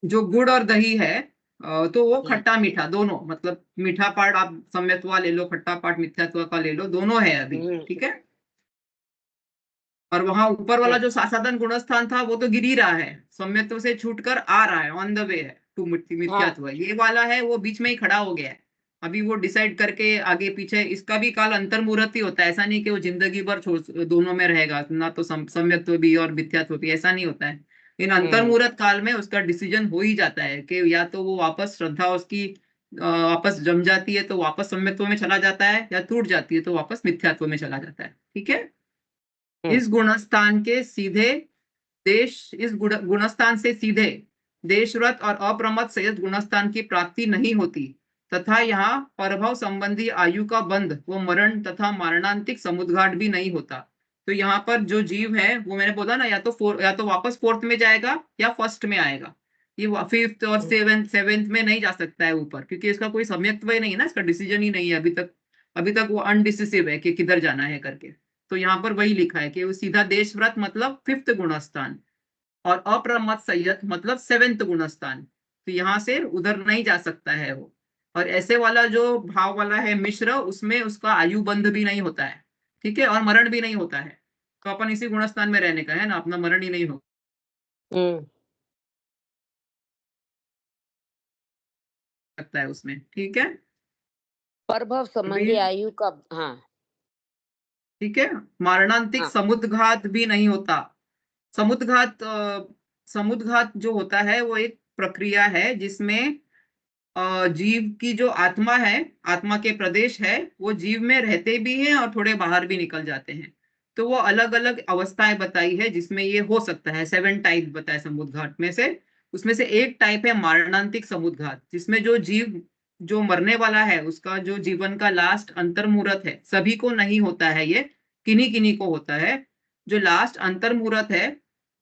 जो गुड़ और दही है, तो वो खट्टा मीठा दोनों, मतलब मीठा पार्ट आप सम्यक्त्व ले लो, खट्टा पार्ट मिथ्यात्व का ले लो, दोनों है अभी। ठीक है, और वहां ऊपर वाला जो सासाधन गुणस्थान था वो तो गिर ही रहा है, सम्यक्त्व से छूटकर आ रहा है, ऑन द वे है टू हाँ मिथ्यात्व। ये वाला है वो बीच में ही खड़ा हो गया है। अभी वो डिसाइड करके आगे पीछे, इसका भी काल अंतर्मुहूर्त ही होता है, ऐसा नहीं कि वो जिंदगी भर दोनों में रहेगा, ना तो सम्यक्त्व भी और मिथ्यात्व भी, ऐसा नहीं होता है। इन अंतर्मुहूर्त काल में उसका डिसीजन हो ही जाता है कि या तो वो वापस श्रद्धा उसकी वापस जम जाती है तो वापस सम्यक्त्व में चला जाता है, या टूट जाती है तो वापस मिथ्यात्व में चला जाता है। ठीक है, इस गुणस्थान के सीधे इस गुणस्थान से सीधे देशव्रत और अप्रमत्त संयत गुणस्थान की प्राप्ति नहीं होती, तथा यहाँ परभव संबंधी आयु का बंध वो मरण तथा मारणांतिक समुद्घाट भी नहीं होता। तो यहाँ पर जो जीव है वो मैंने बोला ना, या तो वापस फोर्थ में जाएगा या फर्स्ट में आएगा। ये फिफ्थ और सेवेंथ में नहीं जा सकता है ऊपर, क्योंकि इसका कोई सम्यक्त्व ही नहीं है ना, इसका डिसीजन ही नहीं है अभी तक। अभी तक वो अनडिसिसिव है कि किधर जाना है करके। तो यहाँ पर वही लिखा है कि वो सीधा देशव्रत मतलब फिफ्थ गुणस्थान, और अप्रमत्त संयत मतलब सेवेंथ गुणस्थान, तो यहाँ से उधर नहीं जा सकता है वो। और ऐसे वाला जो भाव वाला है मिश्र, उसमें उसका आयु बंध भी नहीं होता है। ठीक है, और मरण भी नहीं होता है। तो अपन इसी गुणस्थान में रहने का है ना, अपना मरण ही नहीं हो सकता है उसमें। ठीक है, परभव अभी संबंधी आयु का हाँ ठीक है, मारणांतिक हाँ समुद्घात भी नहीं होता। समुद्घात समुद्घात जो होता है वो एक प्रक्रिया है जिसमें जीव की जो आत्मा है, आत्मा के प्रदेश है, वो जीव में रहते भी हैं और थोड़े बाहर भी निकल जाते हैं। तो वो अलग अलग अवस्थाएं बताई है जिसमें ये हो सकता है। 7 टाइप बताए समुद्घात में से। उसमें से एक टाइप है मारणांतिक समुद्घात, जिसमें जो जीव जो मरने वाला है उसका जो जीवन का लास्ट अंतर्मुहूर्त है, सभी को नहीं होता है ये, किन्हीं किन्हीं को होता है। जो लास्ट अंतर्मुहूर्त है,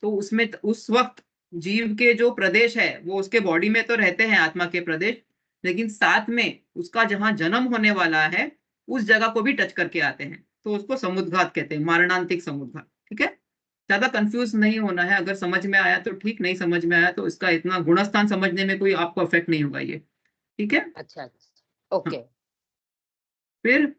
तो उसमें उस वक्त जीव के जो प्रदेश है वो उसके बॉडी में तो रहते हैं, आत्मा के प्रदेश, लेकिन साथ में उसका जहां जन्म होने वाला है उस जगह को भी टच करके आते हैं, तो उसको समुद्घात कहते हैं, मारणांतिक समुद्घात। ठीक है, ज्यादा कंफ्यूज नहीं होना है, अगर समझ में आया तो ठीक, नहीं समझ में आया तो इसका इतना गुणस्थान समझने में कोई आपको इफेक्ट नहीं होगा ये। ठीक है, अच्छा हाँ। ओके फिर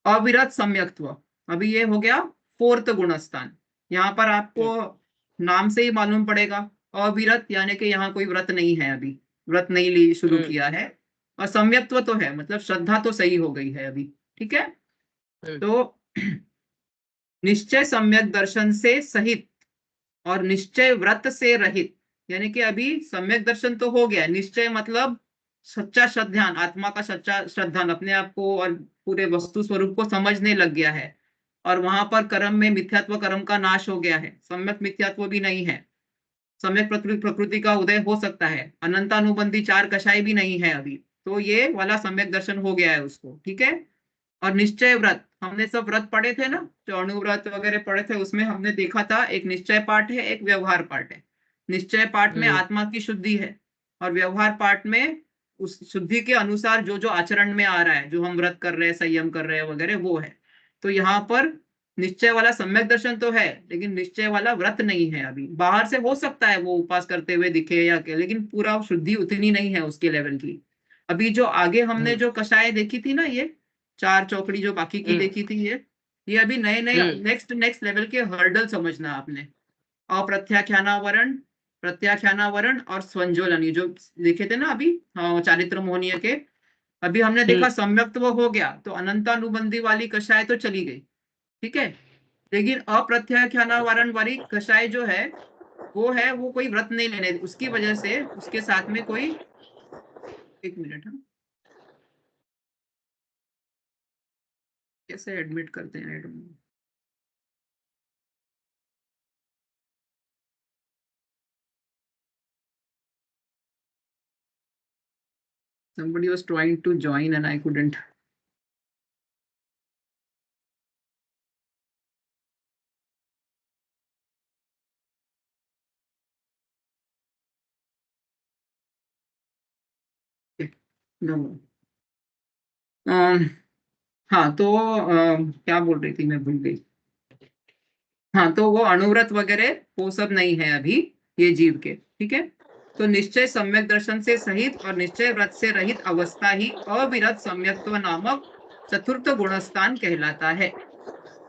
अविरत सम्यक्त्व, अभी ये हो गया फोर्थ गुणस्थान। यहाँ पर आपको नाम से ही मालूम पड़ेगा, अविरत यानी कि यहाँ कोई व्रत नहीं है, अभी व्रत नहीं ली शुरू किया है, और सम्यक्त्व तो है, मतलब श्रद्धा तो सही हो गई है अभी। ठीक है, तो निश्चय सम्यक दर्शन से सहित और निश्चय व्रत से रहित, यानी कि अभी सम्यक दर्शन तो हो गया, निश्चय मतलब सच्चा श्रद्धान, आत्मा का सच्चा श्रद्धान, अपने आप को और पूरे वस्तु स्वरूप को समझने लग गया है, और वहां पर कर्म में मिथ्यात्व कर्म का नाश हो गया है, सम्यक मिथ्यात्व भी नहीं है, सम्यक प्रकृति का उदय हो सकता है, अनंतानुबंधी 4 कषाय भी नहीं है अभी, तो ये वाला सम्यक दर्शन हो गया है उसको। ठीक है, और निश्चय व्रत, हमने सब व्रत पढ़े थे ना, जो अणुव्रत वगैरह पढ़े थे, उसमें हमने देखा था एक निश्चय पाठ है एक व्यवहार पाठ है। निश्चय पाठ में आत्मा की शुद्धि है, और व्यवहार पाठ में उस शुद्धि के अनुसार जो जो आचरण में आ रहा है, जो हम व्रत कर रहे हैं, संयम कर रहे हैं वगैरह, वो है। तो यहाँ पर निश्चय वाला सम्यक दर्शन तो है, लेकिन निश्चय वाला व्रत नहीं है। अभी बाहर से हो सकता है वो उपास करते हुए दिखे या क्या, लेकिन पूरा शुद्धि उतनी नहीं है उसके लेवल की। अभी जो आगे हमने जो कषाय देखी थी ना, ये 4 चौकड़ी जो बाकी की देखी थी, ये अभी नए नए नेक्स्ट लेवल के हर्डल समझना आपने। अप्रत्याख्यानावरण, प्रत्याख्यानावरण और स्वंजोलन, ये जो देखे थे ना अभी चारित्र मोहनीय के। अभी हमने देखा सम्यक्त्व हो गया, तो अनंतानुबंधी वाली कषाय तो चली गई, ठीक है। लेकिन अप्रत्याख्यानावरण वाली कषाय जो है वो कोई व्रत नहीं लेने, उसकी वजह से उसके साथ में कोई, एक मिनट, हम कैसे एडमिट करते हैं, I don't know. Somebody was trying to join and I couldn't. No. हाँ, तो क्या बोल रही थी, मैं भूल गई। हाँ, तो वो अणुव्रत वगैरह वो सब नहीं है अभी ये जीव के, ठीक है। तो निश्चय सम्यक दर्शन से सहित और निश्चय व्रत से रहित अवस्था ही अविरत सम्यक्त्व नामक चतुर्थ गुणस्थान कहलाता है,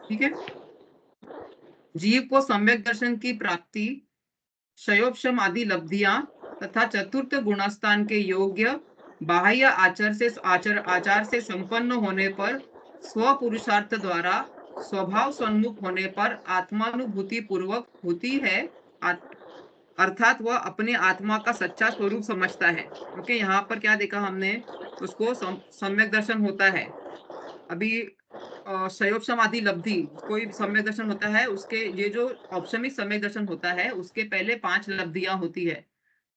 ठीक है। जीव को सम्यक दर्शन की प्राप्ति, शयोपशम आदि लब्धियां तथा चतुर्थ गुणस्थान के योग्य बाह्य आचार से संपन्न होने पर स्व पुरुषार्थ द्वारा स्वभाव सम्मुख होने पर आत्मानुभूति पूर्वक होती है, अर्थात वह अपने आत्मा का सच्चा स्वरूप समझता है। ओके, यहाँ पर क्या देखा हमने, उसको सम्यक दर्शन होता है। अभी शयोपशम आदि लब्धि कोई सम्यक दर्शन होता है, उसके ये जो औपशमिक सम्यक दर्शन होता है उसके पहले 5 लब्धियां होती है।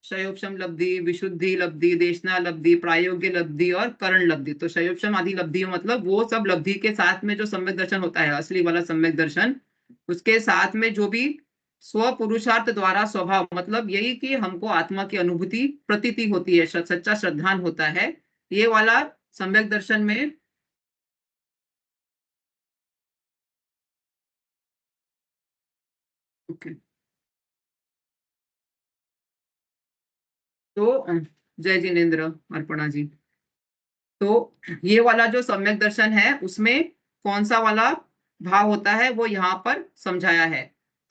शयोपशम लब्धि, विशुद्धि लब्धि, देशना लब्धि, प्रायोग्य लब्धि और करण लब्धि। तो शयोपशम आदि लब्धि मतलब वो सब लब्धि के साथ में जो सम्यक दर्शन होता है, असली वाला सम्यक दर्शन, उसके साथ में जो भी स्व पुरुषार्थ द्वारा स्वभाव, मतलब यही कि हमको आत्मा की अनुभूति प्रतीति होती है, सच्चा श्रद्धान होता है, ये वाला सम्यक दर्शन में। ओके, तो जय जिनेन्द्र अर्पणा जी। तो ये वाला जो सम्यक दर्शन है उसमें कौन सा वाला भाव होता है वो यहाँ पर समझाया है।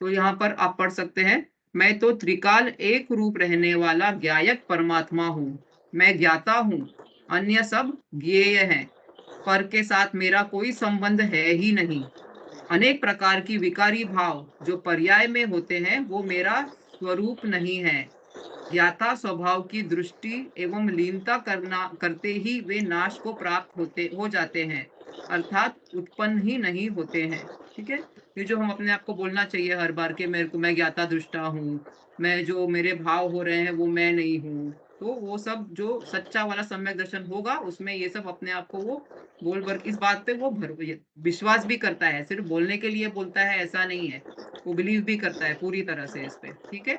तो यहाँ पर आप पढ़ सकते हैं, मैं तो त्रिकाल एक रूप रहने वाला ज्ञायक परमात्मा हूँ, मैं ज्ञाता हूँ, अन्य सब ज्ञेय हैं, पर के साथ मेरा कोई संबंध है ही नहीं। अनेक प्रकार की विकारी भाव जो पर्याय में होते हैं वो मेरा स्वरूप नहीं है। ज्ञाता स्वभाव की दृष्टि एवं लीनता करते ही वे नाश को प्राप्त हो जाते हैं, अर्थात उत्पन्न ही नहीं होते हैं, ठीक है। ये जो हम अपने आप को बोलना चाहिए हर बार के मेरे को, मैं ज्ञाता दृष्टा हूँ, मैं जो मेरे भाव हो रहे हैं वो मैं नहीं हूँ, तो वो सब जो सच्चा वाला सम्यक दर्शन होगा उसमें ये सब अपने आप को वो बोल भर इस बात पे वो विश्वास भी करता है, सिर्फ बोलने के लिए बोलता है ऐसा नहीं है, वो बिलीव भी करता है पूरी तरह से इस पे, ठीक है।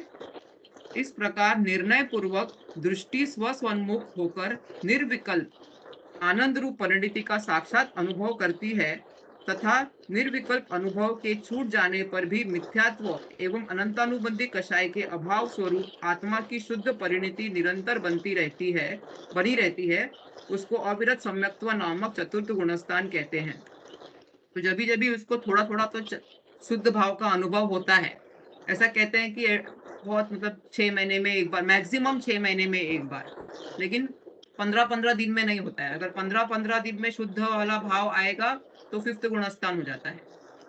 इस प्रकार निर्णय पूर्वक दृष्टि स्वसन्मुख होकर निर्विकल्प आनंद रूप परिणति का साक्षात अनुभव करती है, तथा निर्विकल्प अनुभव के छूट जाने पर भी मिथ्यात्व एवं अनंतानुबंधी कषाय के अभाव स्वरूप आत्मा की शुद्ध परिणति निरंतर बनी रहती है, उसको अविरत सम्यक्त्व नामक चतुर्थ गुणस्थान कहते हैं। तो जब भी उसको थोड़ा थोड़ा तो शुद्ध भाव का अनुभव होता है, ऐसा कहते हैं कि बहुत मतलब 6 महीने में एक बार, मैक्सिमम 6 महीने में एक बार, लेकिन 15-15 दिन में नहीं होता है। अगर 15-15 दिन में शुद्ध वाला भाव आएगा तो 5th गुणस्थान हो जाता है,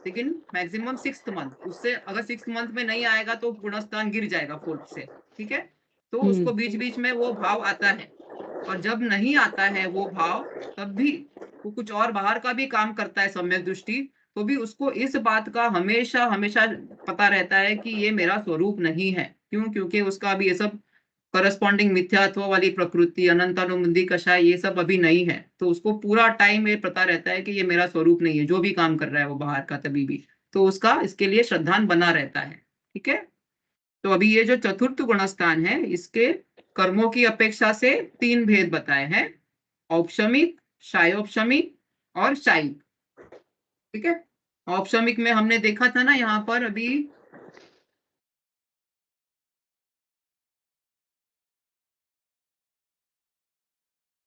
लेकिन मैक्सिमम 6th मंथ, उससे अगर 6th मंथ में नहीं आएगा तो गुणस्थान गिर जाएगा 4th से, ठीक है। तो उसको बीच बीच में वो भाव आता है, और जब नहीं आता है वो भाव तब भी वो कुछ और बाहर का भी काम करता है सम्यक दृष्टि, तो भी उसको इस बात का हमेशा हमेशा पता रहता है कि ये मेरा स्वरूप नहीं है। क्यों? क्योंकि उसका अभी ये सब करस्पॉन्डिंग मिथ्यात्व वाली प्रकृति, अनंतानुबंधी कषाय, ये सब अभी नहीं है, तो उसको पूरा टाइम ये पता रहता है कि ये मेरा स्वरूप नहीं है, जो भी काम कर रहा है वो बाहर का तभी भी, तो उसका इसके लिए श्रद्धान बना रहता है, ठीक है। तो अभी ये जो चतुर्थ गुणस्थान है इसके कर्मों की अपेक्षा से 3 भेद बताए हैं, औपशमिक, शायोपशमिक और शायिक। ठीक है, औपशमिक में हमने देखा था ना यहाँ पर अभी,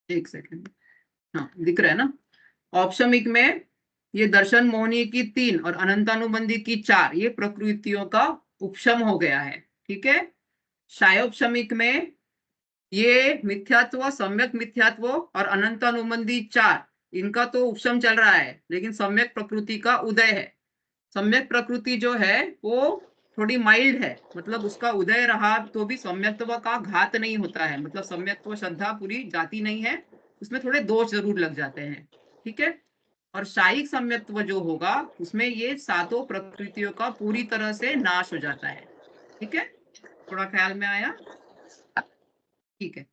एक सेकंड, हाँ दिख रहा है ना। औपशमिक में ये दर्शन मोहनी की 3 और अनंतानुबंधी की 4 ये प्रकृतियों का उपशम हो गया है। ठीक है, शायोपशमिक में ये मिथ्यात्व, सम्यक मिथ्यात्व और अनंतानुबंधी 4 इनका तो उपशम चल रहा है, लेकिन सम्यक प्रकृति का उदय है। सम्यक प्रकृति जो है वो थोड़ी माइल्ड है, मतलब उसका उदय रहा तो भी सम्यक्त्व का घात नहीं होता है, मतलब सम्यक्त्व श्रद्धा पूरी जाती नहीं है, उसमें थोड़े दोष जरूर लग जाते हैं। ठीक है, और शायिक सम्यक्त्व जो होगा उसमें ये सातों प्रकृतियों का पूरी तरह से नाश हो जाता है। ठीक है, थोड़ा ख्याल में आया? ठीक है,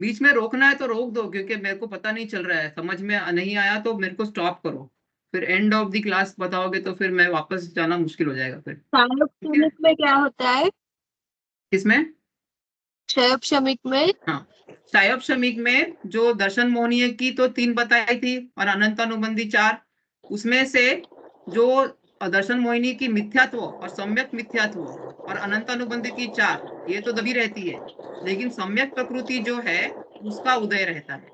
बीच में रोकना है तो रोक दो, क्योंकि मेरे को पता नहीं चल रहा है, समझ में नहीं आया तो मेरे को स्टॉप करो, फिर एंड ऑफ द क्लास बताओगे तो फिर मैं वापस जाना मुश्किल हो जाएगा फिर। शायोपशमिक में क्या होता है? किसमें? शायोपशमिक में? हाँ, शायोपशमिक में जो दर्शन मोहनीय की तो 3 बताई थी और अनंतानुबंधी 4, उसमें से जो दर्शन मोहिनी की मिथ्यात्व और सम्यक मिथ्यात्व और अनंतानुबंधी की 4 ये तो दबी रहती है, लेकिन सम्यक प्रकृति जो है उसका उदय रहता है,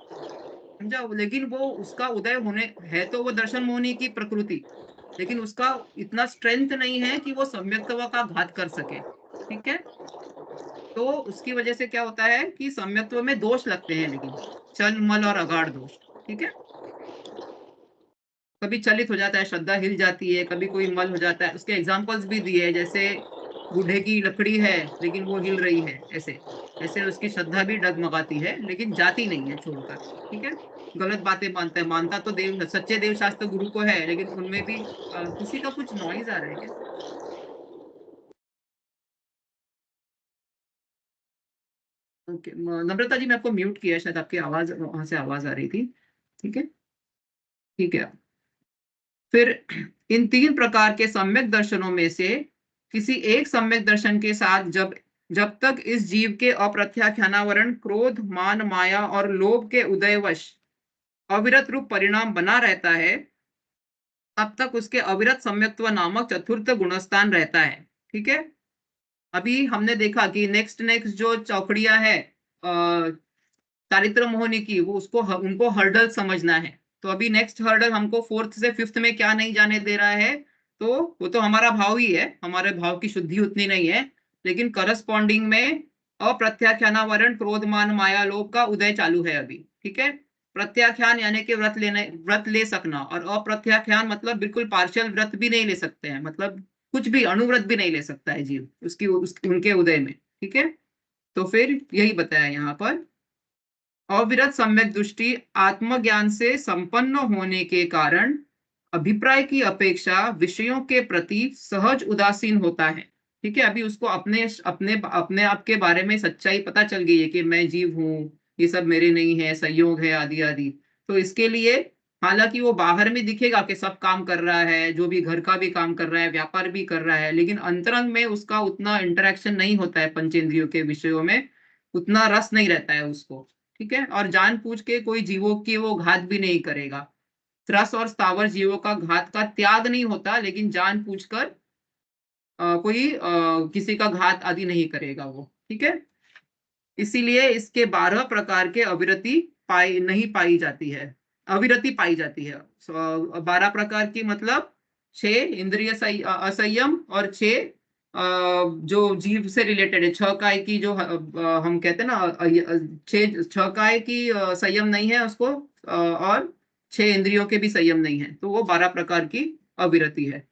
समझा? लेकिन वो उसका उदय होने है तो वो दर्शन मोहिनी की प्रकृति, लेकिन उसका इतना स्ट्रेंथ नहीं है कि वो सम्यक्त्व का घात कर सके। ठीक है, तो उसकी वजह से क्या होता है कि सम्यक्त्व में दोष लगते हैं, लेकिन चल मल और अगाढ़ दोष। ठीक है, कभी चलित हो जाता है, श्रद्धा हिल जाती है, कभी कोई मल हो जाता है, उसके एग्जांपल्स भी दिए हैं, जैसे बूढ़े की लकड़ी है लेकिन वो हिल रही है, ऐसे ऐसे उसकी श्रद्धा भी डगमगाती है लेकिन जाती नहीं है छोड़कर। ठीक है, गलत बातें मानता है, मानता तो देव सच्चे देव शास्त्र गुरु को है, लेकिन उनमें भी किसी का कुछ नॉइज आ रहा है क्या? ओके, नम्रता जी मैं आपको म्यूट किया, शायद आपकी आवाज वहां से आवाज आ रही थी। ठीक है, ठीक है, फिर इन 3 प्रकार के सम्यक दर्शनों में से किसी एक सम्यक दर्शन के साथ जब तक इस जीव के अप्रत्याख्यानावरण क्रोध, मान, माया और लोभ के उदयवश अविरत रूप परिणाम बना रहता है, तब तक उसके अविरत सम्यक्त्व नामक चतुर्थ गुणस्थान रहता है। ठीक है, अभी हमने देखा कि नेक्स्ट जो चौकड़ियां है चारित्र मोहनी की, वो उनको हर्डल समझना है। तो अभी नेक्स्ट हर्डल हमको 4th से 5th में क्या नहीं जाने दे रहा है, तो वो तो हमारा भाव ही है, हमारे भाव की शुद्धि उतनी नहीं है, लेकिन करस्पॉन्डिंग में अप्रत्याख्यानावरण क्रोध, मान, माया, लोभ का उदय चालू है अभी। ठीक है, प्रत्याख्यान यानी कि व्रत ले सकना, और अप्रत्याख्यान मतलब बिल्कुल पार्शियल व्रत भी नहीं ले सकते हैं, मतलब कुछ भी अणुव्रत भी नहीं ले सकता है जीव उनके उदय में। ठीक है, तो फिर यही बताया यहाँ पर, अविरत सम्यक दृष्टि आत्मज्ञान से संपन्न होने के कारण अभिप्राय की अपेक्षा विषयों के प्रति सहज उदासीन होता है। ठीक है, अभी उसको अपने अपने अपने आप के बारे में सच्चाई पता चल गई है कि मैं जीव हूँ, ये सब मेरे नहीं है, संयोग है, आदि आदि। तो इसके लिए हालांकि वो बाहर में दिखेगा कि सब काम कर रहा है, जो भी घर का भी काम कर रहा है, व्यापार भी कर रहा है, लेकिन अंतरंग में उसका उतना इंटरेक्शन नहीं होता है पंचेंद्रियों के विषयों में, उतना रस नहीं रहता है उसको। ठीक है, और जानबूझ के कोई जीवों की वो घात भी नहीं करेगा। त्रस और स्थावर जीवों का घात का त्याग नहीं होता, लेकिन जानबूझकर कोई किसी का घात आदि नहीं करेगा वो। ठीक है, इसीलिए इसके 12 प्रकार के अविरति नहीं पाई जाती है, अविरति पाई जाती है। 12 प्रकार की मतलब 6 इंद्रिय असंयम और 6 जो जीव से रिलेटेड है, 6 काय की जो हम कहते हैं ना, 6 काय की संयम नहीं है उसको, और 6 इंद्रियों के भी संयम नहीं है, तो वो 12 प्रकार की अविरति है।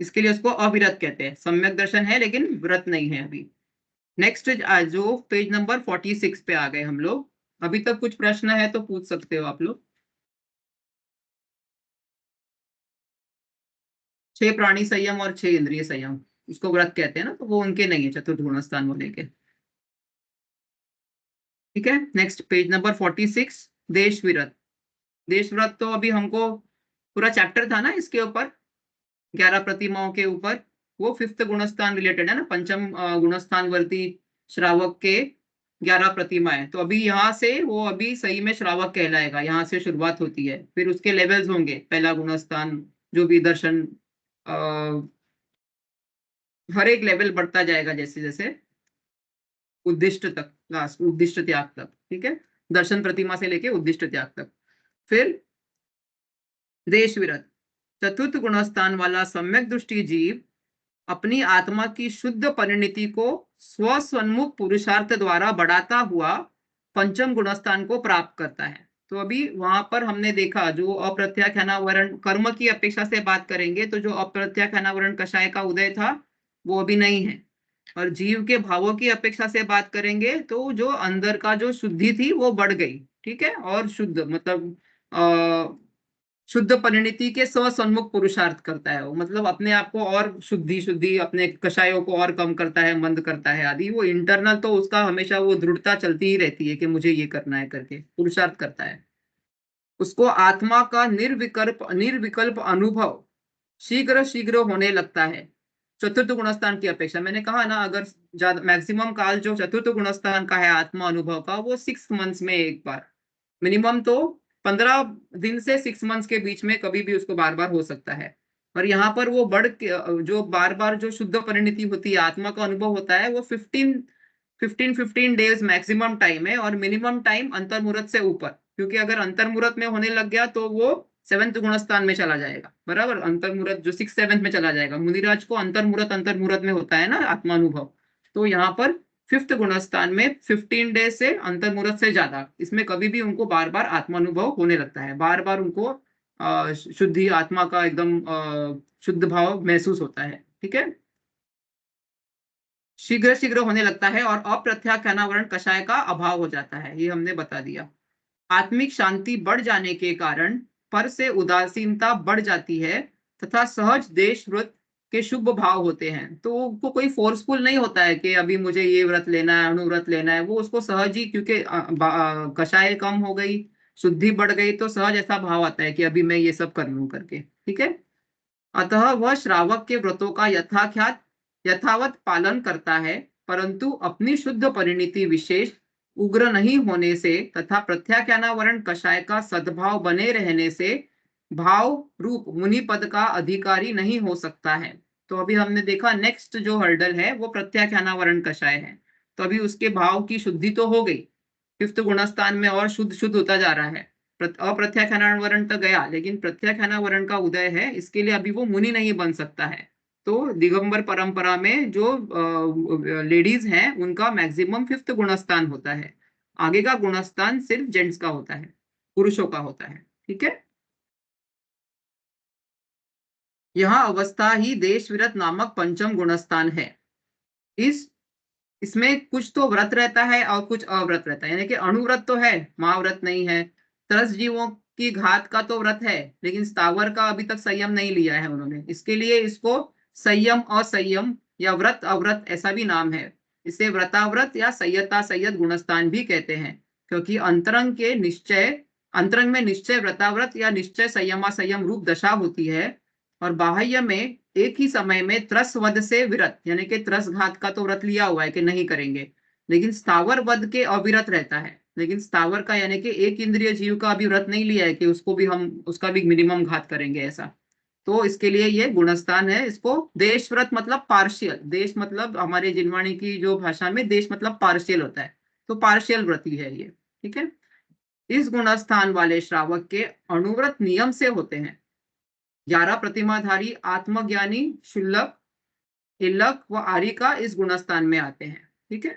इसके लिए उसको अविरत कहते हैं, सम्यक दर्शन है लेकिन व्रत नहीं है अभी। नेक्स्ट जो पेज नंबर 46 पे आ गए हम लोग। अभी तक कुछ प्रश्न है तो पूछ सकते हो आप लोग। 6 प्राणी संयम और 6 इंद्रिय संयम, उसको व्रत कहते हैं ना, तो वो उनके नहीं है चतुर्थ गुणस्थान होने के। ठीक है, नेक्स्ट पेज नंबर 46, देश व्रत। देश व्रत तो अभी हमको पूरा चैप्टर था ना इसके ऊपर, 11 प्रतिमाओं के ऊपर, वो 5th गुणस्थान रिलेटेड है ना, पंचम गुणस्थान वर्ती श्रावक के 11 प्रतिमाएं। तो अभी यहाँ से वो अभी सही में श्रावक कहलाएगा, यहाँ से शुरुआत होती है। फिर उसके लेवल्स होंगे, पहला गुणस्थान, जो भी दर्शन, हर एक लेवल बढ़ता जाएगा जैसे जैसे उद्दिष्ट तक, लास्ट उद्दिष्ट त्याग तक। ठीक है, दर्शन प्रतिमा से लेके उद्दिष्ट त्याग तक। फिर देश विरत, चतुर्थ गुणस्थान वाला सम्यक दृष्टि जीव अपनी आत्मा की शुद्ध परिणति को स्वसन्मुख पुरुषार्थ द्वारा बढ़ाता हुआ पंचम गुणस्थान को प्राप्त करता है। तो अभी वहां पर हमने देखा, जो अप्रत्याख्यानावरण कर्म की अपेक्षा से बात करेंगे तो जो अप्रत्याख्यानावरण कषाय का उदय था वो अभी नहीं है, और जीव के भावों की अपेक्षा से बात करेंगे तो जो अंदर का जो शुद्धि थी वो बढ़ गई। ठीक है, और शुद्ध मतलब शुद्ध परिणति के स्वसन्मुख पुरुषार्थ करता है वो, मतलब अपने आप को और शुद्धि अपने कषायों को और कम करता है, मंद करता है आदि। वो इंटरनल तो उसका हमेशा वो दृढ़ता चलती ही रहती है कि मुझे ये करना है करके पुरुषार्थ करता है। उसको आत्मा का निर्विकल्प अनुभव शीघ्र शीघ्र होने लगता है चतुर्थ गुणस्थान की अपेक्षा। मैंने कहा ना, अगर ज्यादा मैक्सिमम काल जो चतुर्थ गुणस्थान का है आत्मा अनुभव का, वो 6 मंथ्स में एक बार, मिनिमम तो 15 दिन से 6 मंथ्स के बीच में कभी भी उसको बार बार हो सकता है। और यहाँ पर वो बढ़ के जो बार बार जो शुद्ध परिणति होती है, आत्मा का अनुभव होता है, वो 15 डेज मैक्सिमम टाइम है, और मिनिमम टाइम अंतर्मुहूर्त से ऊपर, क्योंकि अगर अंतर्मुहूर्त में होने लग गया तो वो 7th गुणस्थान में चला जाएगा। बराबर, अंतर्मुहूर्त जो 6th 7th में चला जाएगा। मुनिराज को अंतर्मुहूर्त में होता है ना आत्मानुभव, तो यहाँ पर 5th गुणस्थान में 15 डेज से अंतर्मुहूर्त से ज्यादा, इसमें कभी भी उनको बार बार आत्मानुभव होने लगता है, बार बार उनको शुद्धि आत्मा का एकदम शुद्ध भाव महसूस होता है। ठीक है, शीघ्र शीघ्र होने लगता है, और अप्रत्याख्यानावरण कषाय का अभाव हो जाता है, ये हमने बता दिया। आत्मिक शांति बढ़ जाने के कारण पर से उदासीनता बढ़ जाती है, तथा सहज देश व्रत के शुभ भाव होते हैं। तो उसको कोई फोर्सफुल नहीं होता है कि अभी मुझे ये व्रत लेना है, अणुव्रत लेना है, वो उसको सहज ही, क्योंकि कषाय कम हो गई, शुद्धि बढ़ गई, तो सहज ऐसा भाव आता है कि अभी मैं ये सब कर लूं करके। ठीक है, अतः वह श्रावक के व्रतों का यथावत पालन करता है, परंतु अपनी शुद्ध परिणति विशेष उग्र नहीं होने से तथा प्रत्याख्यानावरण कषाय का सद्भाव बने रहने से भाव रूप मुनि पद का अधिकारी नहीं हो सकता है। तो अभी हमने देखा नेक्स्ट जो हर्डल है वो प्रत्याख्यानावरण कषाय है। तो अभी उसके भाव की शुद्धि तो हो गई, 5th गुणस्थान में और शुद्ध होता जा रहा है। अप्रत्याख्यानावरण तो गया, लेकिन प्रत्याख्यानावरण का उदय है, इसके लिए अभी वो मुनि नहीं बन सकता है। तो दिगंबर परंपरा में जो लेडीज हैं उनका मैक्सिमम 5th गुणस्थान होता है, आगे का गुणस्थान सिर्फ जेंट्स का होता है, पुरुषों का होता है। ठीक है, यह अवस्था ही देश विरत नामक पंचम गुणस्थान है। इसमें कुछ तो व्रत रहता है और कुछ अव्रत रहता है, यानी कि अणुव्रत तो है, महाव्रत नहीं है। त्रस जीवों की घात का तो व्रत है, लेकिन स्थावर का अभी तक संयम नहीं लिया है उन्होंने, इसके लिए इसको संयम असंयम या व्रत अव्रत ऐसा भी नाम है। इसे व्रताव्रत या संयत गुणस्थान भी कहते हैं, क्योंकि अंतरंग में निश्चय व्रताव्रत या निश्चय संयमासंयम रूप दशा होती है, और बाह्य में एक ही समय में त्रस वध से विरत, यानी कि त्रस घात का तो व्रत लिया हुआ है कि नहीं करेंगे, लेकिन स्थावर वध के अविरत रहता है। लेकिन स्थावर का यानी कि एक इंद्रिय जीव का अभी व्रत नहीं लिया है कि उसको भी हम उसका भी मिनिमम घात करेंगे ऐसा। तो इसके लिए ये गुणस्थान है। इसको देश व्रत मतलब पार्शियल, देश मतलब हमारे जिनवाणी की जो भाषा में देश मतलब पार्शियल होता है, तो पार्शियल व्रत ही है ये। ठीक है, इस गुणस्थान वाले श्रावक के अणुव्रत नियम से होते हैं। 11 प्रतिमाधारी आत्मज्ञानी शुल्लक, इल्लक व आरिका इस गुणस्थान में आते हैं। ठीक है,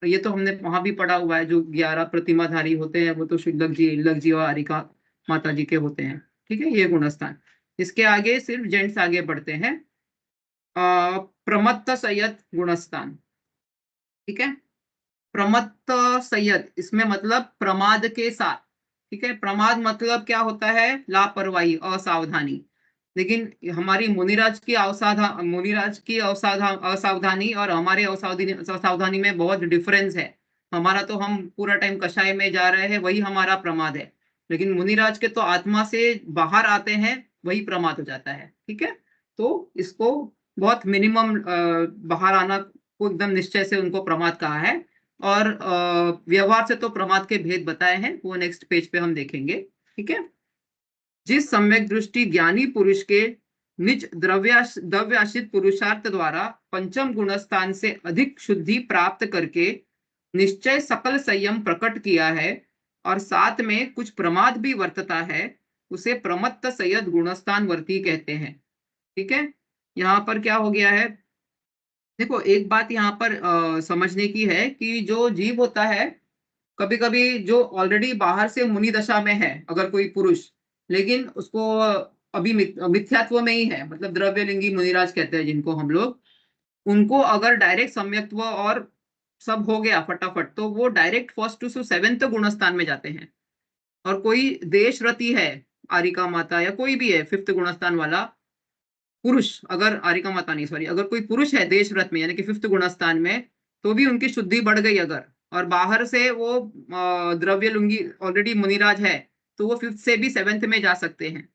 तो ये तो हमने वहां भी पढ़ा हुआ है, जो 11 प्रतिमाधारी होते हैं वो तो शुल्लक जी, इल्लक जी और आरिका माता जी के होते हैं। ठीक है, ये गुणस्थान। इसके आगे सिर्फ जेंट्स आगे बढ़ते हैं। प्रमत्त संयत गुणस्थान। ठीक है, प्रमत्त संयत, इसमें मतलब प्रमाद के साथ। ठीक है, प्रमाद मतलब क्या होता है, लापरवाही, असावधानी। लेकिन हमारी मुनिराज की असावधानी और हमारे असावधानी में बहुत डिफरेंस है। हमारा तो हम पूरा टाइम कषाय में जा रहे हैं, वही हमारा प्रमाद है, लेकिन मुनिराज के तो आत्मा से बाहर आते हैं, वही प्रमाद हो जाता है। ठीक है, तो इसको बहुत मिनिमम बाहर आना वो एकदम निश्चय से उनको प्रमाद कहा है। और व्यवहार से तो प्रमाद के भेद बताए हैं, वो नेक्स्ट पेज पे हम देखेंगे। ठीक है। जिस सम्यक दृष्टि ज्ञानी पुरुष के निज द्रव्याश्रित पुरुषार्थ द्वारा पंचम गुणस्थान से अधिक शुद्धि प्राप्त करके निश्चय सकल संयम प्रकट किया है और साथ में कुछ प्रमाद भी वर्तता है, उसे प्रमत्त संयत गुणस्थान वर्ती कहते हैं। ठीक है। यहाँ पर क्या हो गया है, देखो एक बात यहाँ पर समझने की है कि जो जीव होता है, कभी कभी जो ऑलरेडी बाहर से मुनि दशा में है अगर कोई पुरुष, लेकिन उसको अभी मिथ्यात्व में ही है, मतलब द्रव्यलिंगी मुनिराज कहते हैं जिनको हम लोग, उनको अगर डायरेक्ट सम्यक्त्व और सब हो गया फटाफट, तो वो डायरेक्ट फर्स्ट टू सेवेंथ गुणस्थान में जाते हैं। और कोई देशरति है, आरिका माता या कोई भी है फिफ्थ गुणस्थान वाला पुरुष, अगर आरिका माता नहीं सॉरी, अगर कोई पुरुष है देशव्रत में यानी कि फिफ्थ गुणस्थान में, तो भी उनकी शुद्धि बढ़ गई अगर, और बाहर से वो द्रव्य लुंगी ऑलरेडी मुनिराज है, तो वो फिफ्थ से भी सेवेंथ में जा सकते हैं।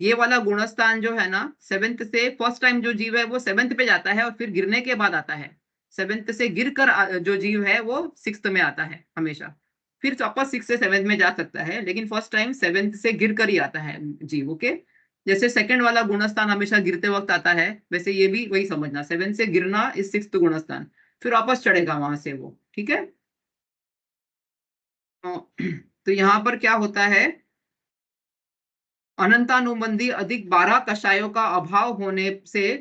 ये वाला गुणस्थान जो है ना, सेवेंथ से फर्स्ट टाइम जो जीव है वो सेवेंथ पे जाता है और फिर गिरने के बाद आता है। सेवेंथ से गिरकर जो जीव है वो सिक्स्थ में आता है हमेशा, फिर वापस सिक्स से सेवेंथ में जा सकता है, लेकिन फर्स्ट टाइम सेवेंथ से गिर कर ही आता है जीव। ओके। जैसे सेकंड वाला गुणस्थान हमेशा गिरते वक्त आता है, वैसे ये भी वही समझना, सेवेंथ से गिरना इस सिक्स्थ गुणस्थान, फिर वापस चढ़ेगा वहां से वो। ठीक है। तो यहाँ पर क्या होता है, अनंतानुबंधी अधिक 12 कषायों का अभाव होने से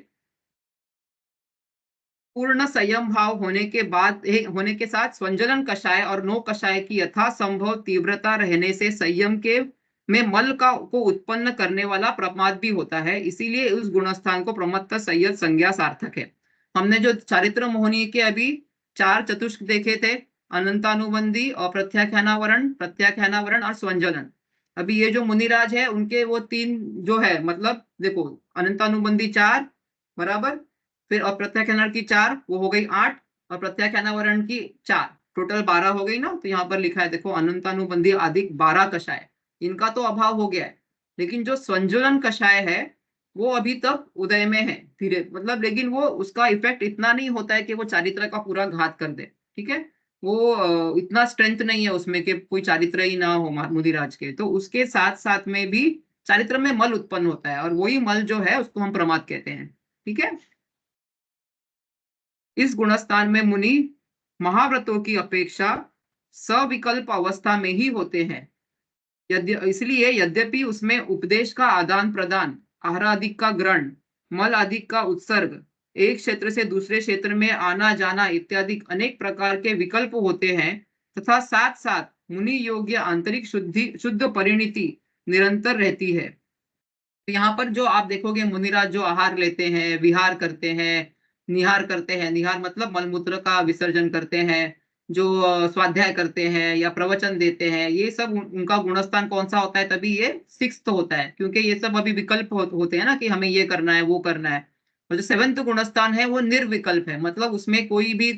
पूर्ण संयम भाव होने के बाद होने के साथ स्वंजलन कषाय और नो कषाय की यथासंभव तीव्रता रहने से संयम के में मल को उत्पन्न करने वाला प्रमाद भी होता है, इसीलिए उस गुणस्थान को प्रमत्त संयत संज्ञा सार्थक है। हमने जो चारित्र मोहनी के अभी 4 चतुष्क देखे थे, अनंतानुबंधी और प्रत्याख्यानावरण और स्वंजलन। अभी ये जो मुनिराज है उनके वो 3 जो है, मतलब देखो अनंतानुबंधी 4 बराबर, फिर अप्रत्याख्यान की 4 वो हो गई 8, और प्रत्याख्यानावरण की 4, टोटल 12 हो गई ना। तो यहाँ पर लिखा है देखो, अनंतानुबंधी अधिक 12 कषाय, इनका तो अभाव हो गया है, लेकिन जो संजुलन कषाय है वो अभी तक उदय में है धीरे, मतलब लेकिन वो उसका इफेक्ट इतना नहीं होता है कि वो चारित्र का पूरा घात कर दे। ठीक है। वो इतना स्ट्रेंथ नहीं है उसमें कि कोई चारित्र ही ना हो मुदिराज के, तो उसके साथ साथ में भी चारित्र में मल उत्पन्न होता है, और वही मल जो है उसको हम प्रमाद कहते हैं। ठीक है। इस गुणस्थान में मुनि महाव्रतों की अपेक्षा सविकल्प अवस्था में ही होते हैं, इसलिए यद्यपि उसमें उपदेश का आदान प्रदान, आहारादिक का ग्रहण, मल आदि का उत्सर्ग, एक क्षेत्र से दूसरे क्षेत्र में आना जाना इत्यादि अनेक प्रकार के विकल्प होते हैं, तथा साथ साथ मुनि योग्य आंतरिक शुद्ध परिणति निरंतर रहती है। तो यहाँ पर जो आप देखोगे मुनिराज जो आहार लेते हैं, विहार करते हैं, निहार करते हैं, निहार मतलब मलमूत्र का विसर्जन करते हैं, जो स्वाध्याय करते हैं या प्रवचन देते हैं, ये सब उनका गुणस्थान कौन सा होता है, तभी ये सिक्स्थ होता है, क्योंकि ये सब अभी विकल्प होते हैं ना कि हमें ये करना है वो करना है। और जो सेवेंथ गुणस्थान है वो निर्विकल्प है, मतलब उसमें कोई भी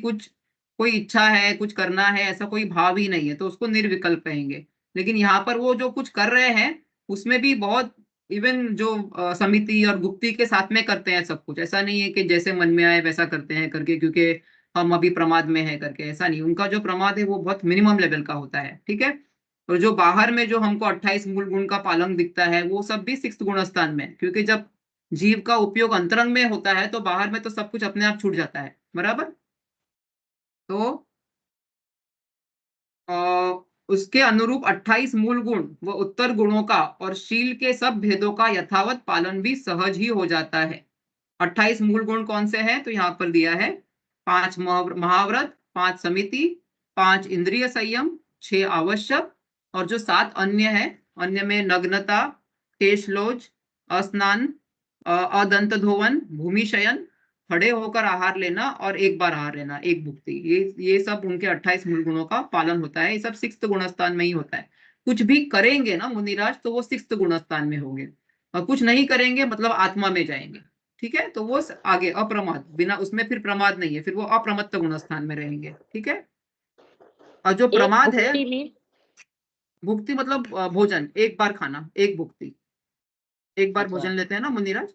कोई इच्छा है कुछ करना है ऐसा कोई भाव ही नहीं है, तो उसको निर्विकल्प कहेंगे। लेकिन यहाँ पर वो जो कुछ कर रहे हैं उसमें भी बहुत, इवन जो समिति और गुप्ती के साथ में करते हैं सब कुछ, ऐसा नहीं है कि जैसे मन में आए वैसा करते हैं करके क्योंकि हम अभी प्रमाद में है करके, ऐसा नहीं। उनका जो प्रमाद है वो बहुत मिनिमम लेवल का होता है। ठीक है। और जो बाहर में जो हमको 28 मूल गुण का पालन दिखता है वो सब भी सिक्स्थ गुणस्थान में, क्योंकि जब जीव का उपयोग अंतरंग में होता है तो बाहर में तो सब कुछ अपने आप छूट जाता है, बराबर। तो उसके अनुरूप 28 मूल गुण व उत्तर गुणों का और शील के सब भेदों का यथावत पालन भी सहज ही हो जाता है। 28 मूल गुण कौन से हैं, तो यहाँ पर दिया है 5 महाव्रत, 5 समिति, 5 इंद्रिय संयम, 6 आवश्यक, और जो 7 अन्य है, अन्य में नग्नता, केशलोच, अस्नान, अदंत धोवन, भूमि शयन, खड़े होकर आहार लेना और एक बार आहार लेना, एक भुक्ति, ये सब उनके 28 मूल गुणों का पालन होता है। ये सब सिक्स्थ गुणस्थान में ही होता है। कुछ भी करेंगे ना मुनिराज तो वो सिक्स्थ गुणस्थान में होंगे, और कुछ नहीं करेंगे मतलब आत्मा में जाएंगे। ठीक है। तो वो आगे अप्रमाद, बिना उसमें फिर प्रमाद नहीं है, फिर वो अप्रमत्त गुणस्थान में रहेंगे। ठीक है। और जो प्रमाद है, भुक्ति मतलब भोजन, एक बार खाना, एक भुक्ति, एक बार भोजन लेते हैं ना मुनिराज।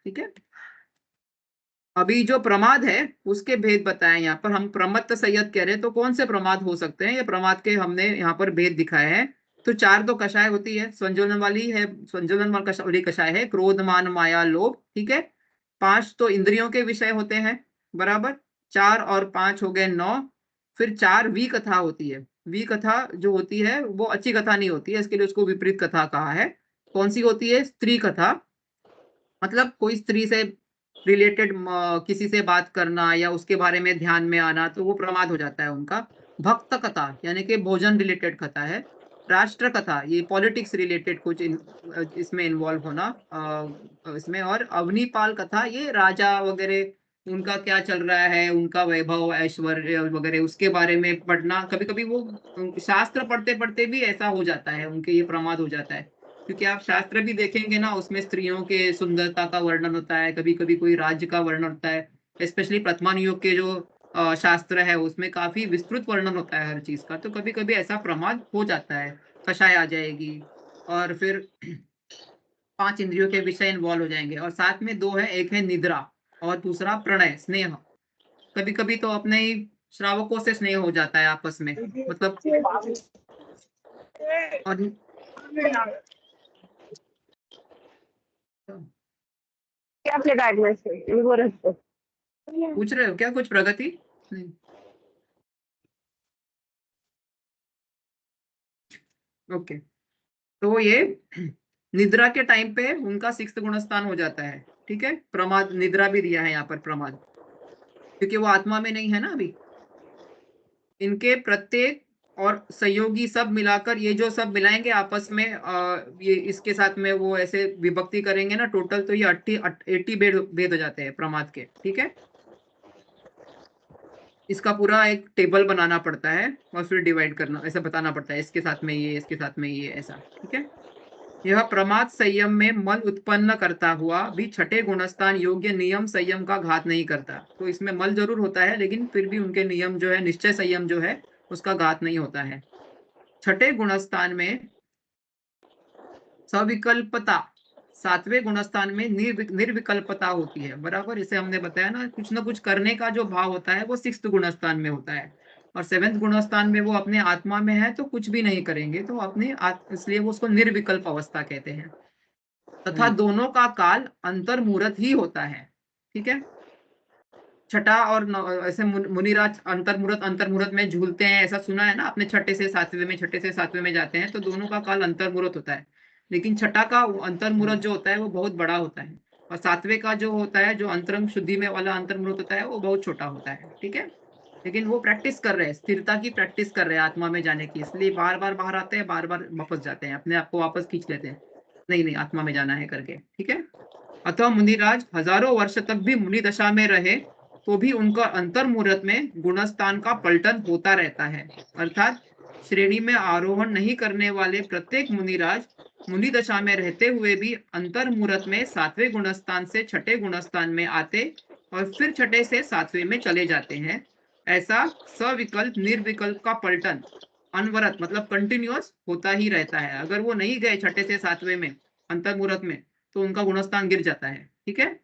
ठीक है। अभी जो प्रमाद है उसके भेद बताए यहाँ पर। हम प्रमत्त सय्यद कह रहे हैं, तो कौन से प्रमाद हो सकते हैं? ये प्रमाद के हमने यहाँ पर भेद दिखाए हैं। तो 4 तो कषाय होती है, संजोलन वाली है, संजोलन वाली कषाय है, क्रोध मान माया लोभ, ठीक है। 5 तो इंद्रियों के विषय होते हैं, बराबर। 4 और 5 हो गए 9। फिर 4 वी कथा होती है। वी कथा जो होती है वो अच्छी कथा नहीं होती है, इसके लिए उसको विपरीत कथा कहा है। कौन सी होती है? स्त्री कथा, मतलब कोई स्त्री से रिलेटेड किसी से बात करना या उसके बारे में ध्यान में आना, तो वो प्रमाद हो जाता है उनका। भक्त कथा यानी कि भोजन रिलेटेड कथा है। राष्ट्र कथा ये पॉलिटिक्स रिलेटेड कुछ इसमें इन्वॉल्व होना इसमें। और अवनीपाल कथा ये राजा वगैरह उनका क्या चल रहा है, उनका वैभव ऐश्वर्य वगैरह उसके बारे में पढ़ना। कभी कभी वो शास्त्र पढ़ते पढ़ते भी ऐसा हो जाता है, उनके ये प्रमाद हो जाता है। क्योंकि आप शास्त्र भी देखेंगे ना, उसमें स्त्रियों के सुंदरता का वर्णन होता है, कभी कभी कोई राज्य का वर्णन होता है। स्पेशली प्रथमान युग के जो शास्त्र है उसमें काफी विस्तृत वर्णन होता है हर चीज का। तो कभी कभी ऐसा प्रमाद हो जाता है, कषाय आ जाएगी और फिर 5 इंद्रियों के विषय इन्वॉल्व हो जाएंगे। और साथ में 2 है, एक है निद्रा और दूसरा प्रणय स्नेह। कभी कभी तो अपने ही श्रावकों से स्नेह हो जाता है आपस में, मतलब। और क्या फ्लिपकार्ट में से वो रखो। पूछ रहे हो क्या कुछ प्रगति? नहीं। ओके, तो ये निद्रा के टाइम पे उनका 6th गुणस्थान हो जाता है, ठीक है। प्रमाद निद्रा भी दिया है यहाँ पर प्रमाद, क्योंकि वो आत्मा में नहीं है ना अभी। इनके प्रत्येक और सहयोगी सब मिलाकर, ये जो सब मिलाएंगे आपस में, ये इसके साथ में वो ऐसे विभक्ति करेंगे ना टोटल, तो ये 80 भेद हो जाते हैं प्रमाद के, ठीक है। इसका पूरा एक टेबल बनाना पड़ता है और फिर डिवाइड करना, ऐसा बताना पड़ता है, इसके साथ में ये, इसके साथ में ये, ऐसा, ठीक है। यह प्रमाद संयम में मल उत्पन्न करता हुआ भी 6ठे गुणस्थान योग्य नियम संयम का घात नहीं करता। तो इसमें मल जरूर होता है, लेकिन फिर भी उनके नियम जो है, निश्चय संयम जो है, उसका घात नहीं होता है। 6ठे गुणस्थान में सविकल्पता, 7वें गुणस्थान में निर्विकल्पता होती है, बराबर। इसे हमने बताया ना कुछ करने का जो भाव होता है वो 6th गुणस्थान में होता है। और 7th गुणस्थान में वो अपने आत्मा में है तो कुछ भी नहीं करेंगे, तो अपने इसलिए वो उसको निर्विकल्प अवस्था कहते हैं। तथा दोनों का काल अंतर्मुहूर्त ही होता है, ठीक है। 6ठा और ऐसे मुनिराज अंतर्मुहूर्त में झूलते हैं, ऐसा सुना है ना आपने। 6ठे से 7वें में, 6ठे से 7वें में जाते हैं, तो दोनों का काल अंतर्मुहूर्त होता है। लेकिन 6ठा का अंतर्मुहूर्त जो होता है वो बहुत बड़ा होता है, और 7वें का जो होता है, जो अंतरंग शुद्धि में वाला अंतर्मुहूर्त होता है, वो बहुत छोटा होता है, ठीक है। लेकिन वो प्रैक्टिस कर रहे हैं, स्थिरता की प्रैक्टिस कर रहे हैं आत्मा में जाने की, इसलिए बार बार बाहर आते हैं, बार बार वापस जाते हैं, अपने आप को वापस खींच लेते हैं, नहीं नहीं आत्मा में जाना है करके, ठीक है। अतः मुनिराज हजारों वर्ष तक भी मुनि दशा में रहे तो भी उनका अंतर्मुहूर्त में गुणस्थान का पलटन होता रहता है। अर्थात श्रेणी में आरोहण नहीं करने वाले प्रत्येक मुनिराज मुनि दशा में रहते हुए भी अंतर्मुहूर्त में 7वें गुणस्थान से 6ठे गुणस्थान में आते और फिर 6ठे से 7वें में चले जाते हैं। ऐसा सविकल्प निर्विकल्प का पलटन अनवरत, मतलब कंटिन्यूअस होता ही रहता है। अगर वो नहीं गए 6ठे से 7वें में अंतर्मुहूर्त में, तो उनका गुणस्थान गिर जाता है, ठीक है।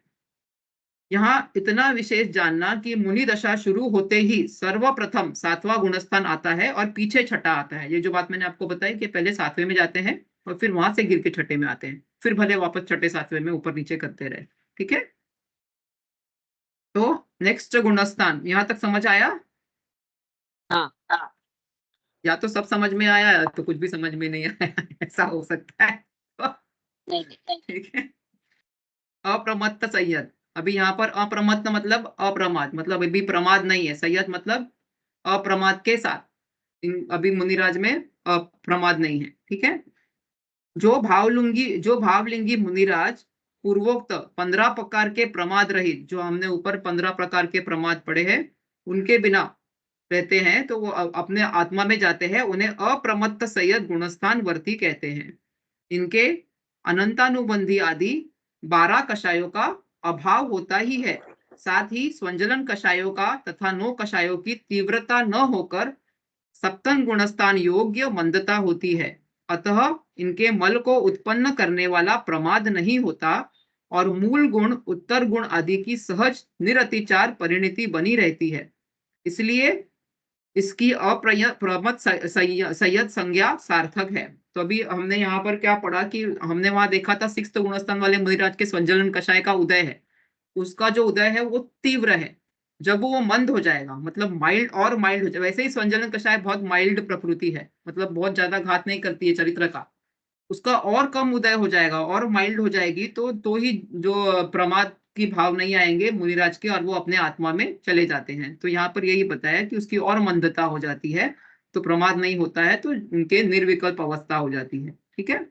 यहाँ इतना विशेष जानना कि मुनि दशा शुरू होते ही सर्वप्रथम 7वां गुणस्थान आता है और पीछे 6ठा आता है। ये जो बात मैंने आपको बताई कि पहले 7वें में जाते हैं और फिर वहां से गिर के 6ठे में आते हैं, फिर भले वापस 6ठे 7वें में ऊपर नीचे करते रहे, ठीक है। तो नेक्स्ट गुणस्थान यहां तक समझ आया? हाँ। या तो सब समझ में आया या तो कुछ भी समझ में नहीं आया, ऐसा हो सकता है, नहीं ठीक है। अप्रमत्त सय्यद, अभी यहाँ पर अप्रमत्त मतलब अप्रमाद, मतलब अभी प्रमाद नहीं है। सय्यद मतलब अप्रमाद के साथ, अभी मुनिराज में अप्रमाद नहीं है, ठीक है। जो भावलिंगी मुनिराज पूर्वोक्त 15 प्रकार के प्रमाद रहित, जो हमने ऊपर 15 प्रकार के प्रमाद पढ़े हैं, उनके बिना रहते हैं, तो वो अपने आत्मा में जाते हैं, उन्हें अप्रमत्त सय्यद गुणस्थान वर्ती कहते हैं। इनके अनंतानुबंधी आदि 12 कषायों का अभाव होता ही है। साथ ही स्वंजलन कषायों का तथा 9 कषायों की तीव्रता न होकर सप्तम गुणस्थान योग्य मंदता होती है। अतः इनके मल को उत्पन्न करने वाला प्रमाद नहीं होता और मूल गुण उत्तर गुण आदि की सहज निरतिचार परिणति बनी रहती है। इसलिए इसकी अप्रमत संयत संज्ञा सार्थक है। तो अभी हमने यहाँ पर क्या पढ़ा कि हमने वहां देखा था 6th गुणस्थान वाले मुनिराज के स्वंजलन कषाय का उदय है, उसका जो उदय है वो तीव्र है। जब वो मंद हो जाएगा, मतलब माइल्ड और माइल्ड हो जाएगा, वैसे ही स्वंजलन कषाय बहुत माइल्ड प्रकृति है, मतलब बहुत ज्यादा घात नहीं करती है चरित्र का, उसका और कम उदय हो जाएगा और माइल्ड हो जाएगी तो ही जो प्रमाद की भाव नहीं आएंगे मुनिराज के और वो अपने आत्मा में चले जाते हैं। तो यहाँ पर यही बताया कि उसकी और मंदता हो जाती है, तो प्रमाद नहीं होता है, तो उनके निर्विकल्प अवस्था हो जाती है। ठीक है।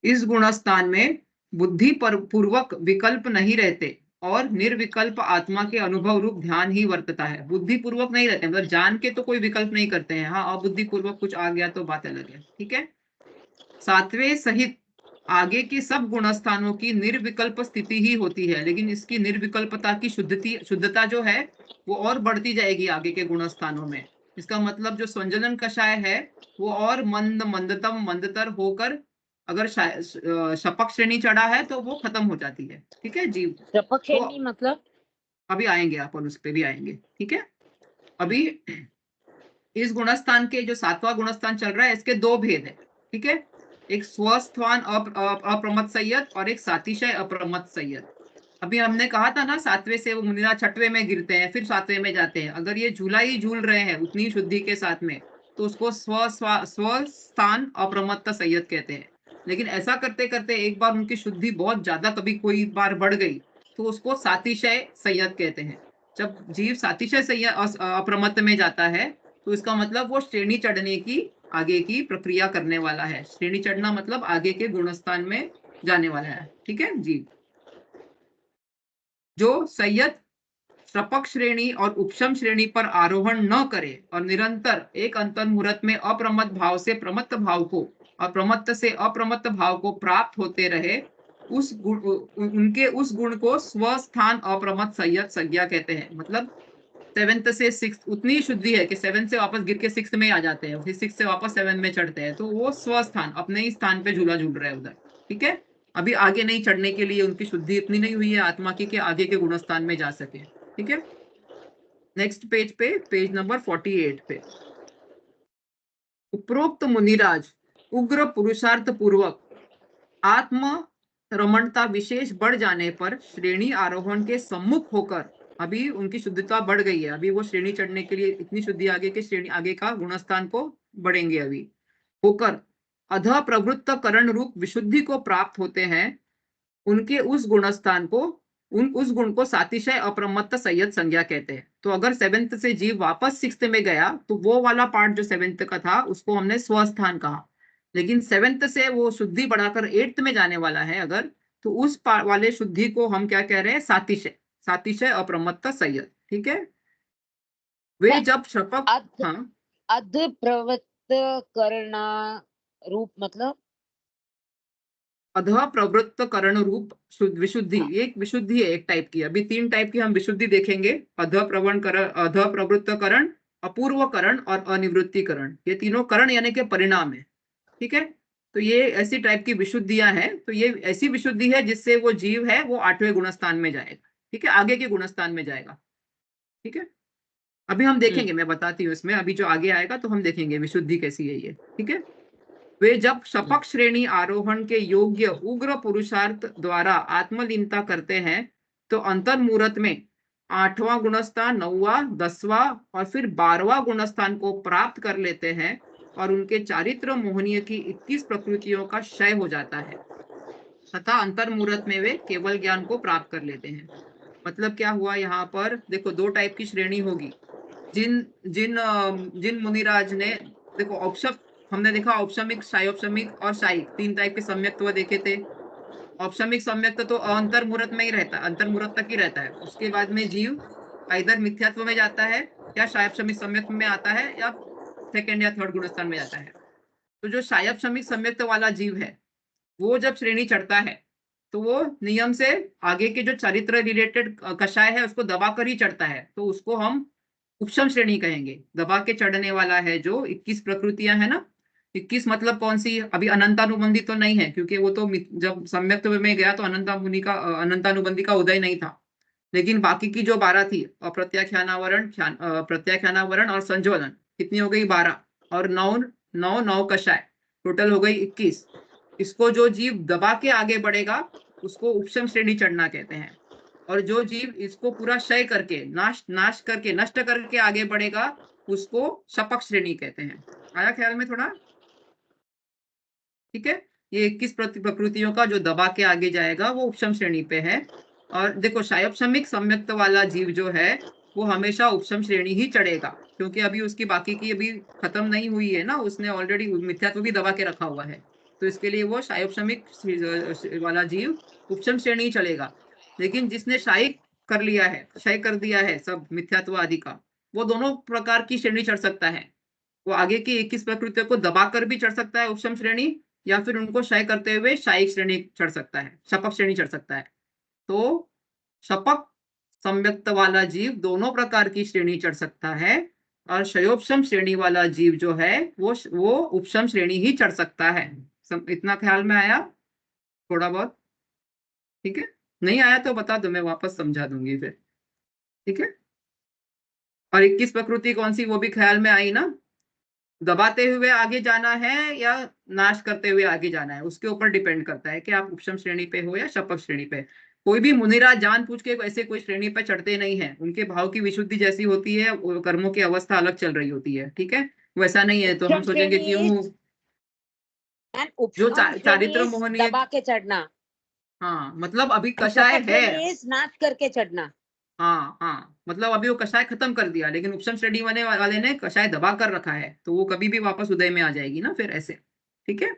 इस गुणस्थान में बुद्धि पूर्वक विकल्प नहीं रहते और निर्विकल्प आत्मा के अनुभव रूप ध्यान ही वर्तता है। बुद्धि पूर्वक नहीं रहते, मतलब जान के तो कोई विकल्प नहीं करते हैं, हाँ अबुद्धि पूर्वक कुछ आ गया तो बात अलग है। ठीक है। 7वें सहित आगे के सब गुणस्थानों की निर्विकल्प स्थिति ही होती है, लेकिन इसकी निर्विकल्पता की शुद्धता जो है वो और बढ़ती जाएगी आगे के गुणस्थानों में। इसका मतलब जो स्वंजलन कषाय है वो और मंदतम मंदतर होकर अगर शपक श्रेणी चढ़ा है तो वो खत्म हो जाती है। ठीक है जीव। शपक श्रेणी मतलब अभी आएंगे अपन उस पर भी आएंगे। ठीक है। अभी इस गुणस्थान के जो 7वां गुणस्थान चल रहा है इसके 2 भेद है। ठीक है। एक स्वस्थान अप्रमत संयत और एक सातिशय अप्रमत संयत। अभी हमने कहा था ना 7वें से वो मुनिराज 6वें में गिरते हैं फिर 7वें में जाते हैं। अगर ये झूला ही झूल रहे हैं उतनी शुद्धि के साथ में तो उसको स्वस्थान अप्रमत्त संयत कहते हैं। लेकिन ऐसा करते करते एक बार उनकी शुद्धि बहुत ज्यादा कभी कोई बार बढ़ गई तो उसको सातिशय संयत कहते हैं। जब जीव सातिशय संयत अप्रमत्त में जाता है तो इसका मतलब वो श्रेणी चढ़ने की आगे की प्रक्रिया करने वाला है। श्रेणी चढ़ना मतलब आगे के गुणस्थान में जाने वाला है। ठीक है जी। जो संयत शपक श्रेणी और उपशम श्रेणी पर आरोहण न करे और निरंतर एक अंतर्मुहूर्त में अप्रमत्त भाव से प्रमत्त भाव को और प्रमत्त से अप्रमत्त भाव को प्राप्त होते रहे, उस गुण उनके उस गुण को स्वस्थान अप्रमत्त संयत संज्ञा कहते हैं। मतलब 7th से 6th उतनी शुद्धि है कि 7th से वापस गिर के 6th में आ जाते हैं, फिर 6th से वापस 7 में चढ़ते हैं, तो वो स्वस्थान अपने ही स्थान पे झूला झूल रहे हैं उधर। ठीक है। अभी आगे नहीं चढ़ने के लिए उनकी शुद्धि इतनी नहीं हुई है आत्मा की कि आगे के गुणस्थान में जा सके। ठीक है। नेक्स्ट पेज पे, पेज नंबर 48 पे, उपरोक्त मुनिराज उग्र पुरुषार्थ पूर्वक आत्म रमणता विशेष बढ़ जाने पर श्रेणी आरोहण के सम्मुख होकर, अभी उनकी शुद्धता बढ़ गई है, अभी वो श्रेणी चढ़ने के लिए इतनी शुद्धि आगे के श्रेणी आगे का गुणस्थान को बढ़ेंगे, अभी होकर अध प्रवृत्त करण रूप विशुद्धि को प्राप्त होते हैं। उनके उस गुणस्थान को उस गुण को सातिशय अप्रमत्त संयत संज्ञा कहते हैं। तो अगर 7th से जीव वापस 6th में गया तो वो वाला पार्ट जो 7th का था उसको हमने स्वस्थान कहा, लेकिन 7th से वो शुद्धि बढ़ाकर 8th में जाने वाला है अगर, तो उस वाले शुद्धि को हम क्या कह रहे हैं, सातिशय, सातिशय अप्रमत्त संयत। ठीक है। वे जब शपक हाँ अध प्रवृत्त करना रूप मतलब अध प्रवृत्त करण रूप विशुद्धि, एक विशुद्धि है एक टाइप की। अभी 3 टाइप की हम विशुद्धि देखेंगे, अध प्रवृत्त करण, अपूर्व करण और अनिवृत्तिकरण। ये तीनों करण यानी के परिणाम है। ठीक है। तो ये ऐसी टाइप की विशुद्धियां हैं। तो ये ऐसी विशुद्धि है जिससे वो जीव है वो 8वें गुणस्थान में जाएगा। ठीक है। आगे के गुणस्थान में जाएगा। ठीक है। अभी हम देखेंगे, मैं बताती हूँ इसमें, अभी जो आगे आएगा तो हम देखेंगे विशुद्धि कैसी है ये। ठीक है। वे जब शपक श्रेणी आरोहण के योग्य उग्र पुरुषार्थ द्वारा आत्मलीनता करते हैं तो अंतर्मुहूर्त में 8वां गुणस्थान, 9वां, 10वां और फिर 12वां गुणस्थान को प्राप्त कर लेते हैं और उनके चारित्र मोहनीय की 21 प्रकृतियों का क्षय हो जाता है तथा अंतर्मुहूर्त में वे केवल ज्ञान को प्राप्त कर लेते हैं। मतलब क्या हुआ यहाँ पर, देखो 2 टाइप की श्रेणी होगी। जिन जिन जिन मुनिराज ने, देखो हमने देखा औपशमिक, शायोपशमिक और शायिक 3 टाइप के सम्यक्त्व देखे थे। औपशमिक सम्यक्त तो अंतर्मुहूर्त में ही रहता है, अंतर्मुहूर्त तक ही रहता है। उसके बाद में जीव इधर मिथ्यात्व में जाता है या शायोपशमिक सम्यक्त में आता है या 2nd या 3rd गुणस्थान में जाता है। तो जो शायोपशमिक सम्यक्त वाला जीव है वो जब श्रेणी चढ़ता है तो वो नियम से आगे के जो चरित्र रिलेटेड कषाय है उसको दबा कर ही चढ़ता है, तो उसको हम उपशम श्रेणी कहेंगे। दबा के चढ़ने वाला है जो 21 प्रकृतियां है ना, 21 मतलब कौन सी? अभी अनंतानुबंधी तो नहीं है, क्योंकि वो तो जब सम्यक्त में गया तो अनंतानुबंधी का उदय नहीं था। लेकिन बाकी की जो 12 थी, अप्रत्याख्यानावरण, प्रत्याख्यानावरण और संज्वलन, कितनी हो गई? 12। और नौ कषाय, टोटल हो गई 21। इसको जो जीव दबा के आगे बढ़ेगा उसको उपशम श्रेणी चढ़ना कहते हैं, और जो जीव इसको पूरा क्षय करके नष्ट करके आगे बढ़ेगा उसको शपक श्रेणी कहते हैं। आया ख्याल में थोड़ा? ठीक है, ये 21 प्रकृतियों का जो दबा के आगे जाएगा वो उपशम श्रेणी पे है। और देखो, शायोपशमिक सम्यक्त वाला जीव जो है वो हमेशा उपशम श्रेणी ही चढ़ेगा, क्योंकि अभी उसकी बाकी की अभी खत्म नहीं हुई है ना, उसने ऑलरेडी मिथ्यात्व भी दबा के रखा हुआ है, तो इसके लिए वो शायोपशमिक वाला जीव उपशम श्रेणी ही चलेगा। लेकिन जिसने क्षय कर दिया है सब मिथ्यात्व आदि का, वो दोनों प्रकार की श्रेणी चढ़ सकता है। वो आगे की 21 प्रकृतियों को दबाकर भी चढ़ सकता है उपशम श्रेणी, या फिर उनको क्षय करते हुए शायिक श्रेणी चढ़ सकता है, शपक श्रेणी चढ़ सकता है। तो शपक सम्यक्त वाला जीव दोनों प्रकार की श्रेणी चढ़ सकता है, और क्षयोपशम श्रेणी वाला जीव जो है वो उपशम श्रेणी ही चढ़ सकता है। इतना ख्याल में आया? थोड़ा बहुत? ठीक है, नहीं आया तो बता दो, मैं वापस समझा दूंगी फिर। ठीक है, और 21 प्रकृति कौन सी, वो भी ख्याल में आई ना? दबाते हुए आगे जाना है या नाश करते हुए आगे जाना है, उसके ऊपर डिपेंड करता है कि आप उपशम श्रेणी पे हो या शपक श्रेणी पे। कोई भी मुनिराज जान पूछ के ऐसे कोई श्रेणी पे चढ़ते नहीं है, उनके भाव की विशुद्धि जैसी होती है, कर्मों की अवस्था अलग चल रही होती है। ठीक है, वैसा नहीं है तो हम सोचेंगे क्यों जो चारित्र मोहनीय दबा के चढ़ना। हाँ, मतलब अभी कषाय है, नाश करके चढ़ना। हाँ, मतलब अभी वो कषाय खत्म कर दिया, लेकिन उपशम श्रेणी वाले ने कषाय दबा कर रखा है, तो वो कभी भी वापस उदय में आ जाएगी ना फिर ऐसे। ठीक है,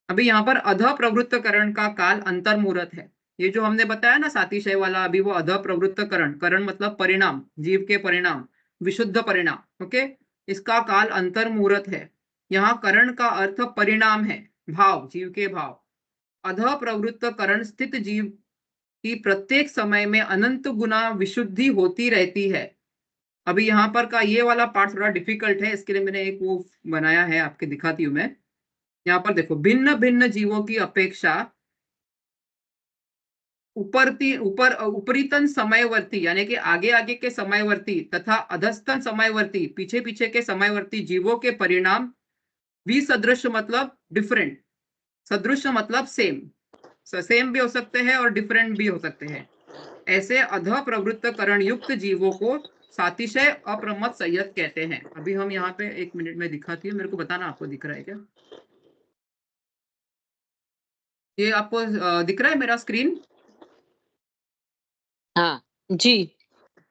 अभी यहाँ पर अध प्रवृत्तकरण का काल अंतर्मुहूर्त है। ये जो हमने बताया ना सातिशय वाला, अभी वो अध प्रवृत्तकरण, करण मतलब परिणाम, जीव के परिणाम, विशुद्ध परिणाम। ओके, इसका काल अंतर्मुहूर्त है। यहाँ करण का अर्थ परिणाम है, भाव, जीव के भाव। अध प्रवृत्तकरण स्थित जीव की प्रत्येक समय में अनंत गुना विशुद्धि होती रहती है। अभी यहाँ पर का ये वाला पार्ट थोड़ा डिफिकल्ट है, इसके लिए मैंने एक वो बनाया है, आपके दिखाती हूँ मैं। यहाँ पर देखो, भिन्न भिन्न जीवों की अपेक्षा उपरीतन समयवर्ती यानी कि आगे आगे के समयवर्ती तथा अधस्तन समयवर्ती पीछे पीछे के समयवर्ती जीवों के परिणाम विसदृश मतलब डिफरेंट, सदृश मतलब सेम भी हो सकते हैं और डिफरेंट भी हो सकते हैं। ऐसे अध प्रवृत्तकरण युक्त जीवों को सातिशय अप्रमत्त संयत कहते हैं। अभी हम यहाँ पे 1 मिनट में दिखाती हूँ, मेरे को बताना आपको दिख रहा है क्या? ये आपको दिख रहा है मेरा स्क्रीन? हाँ जी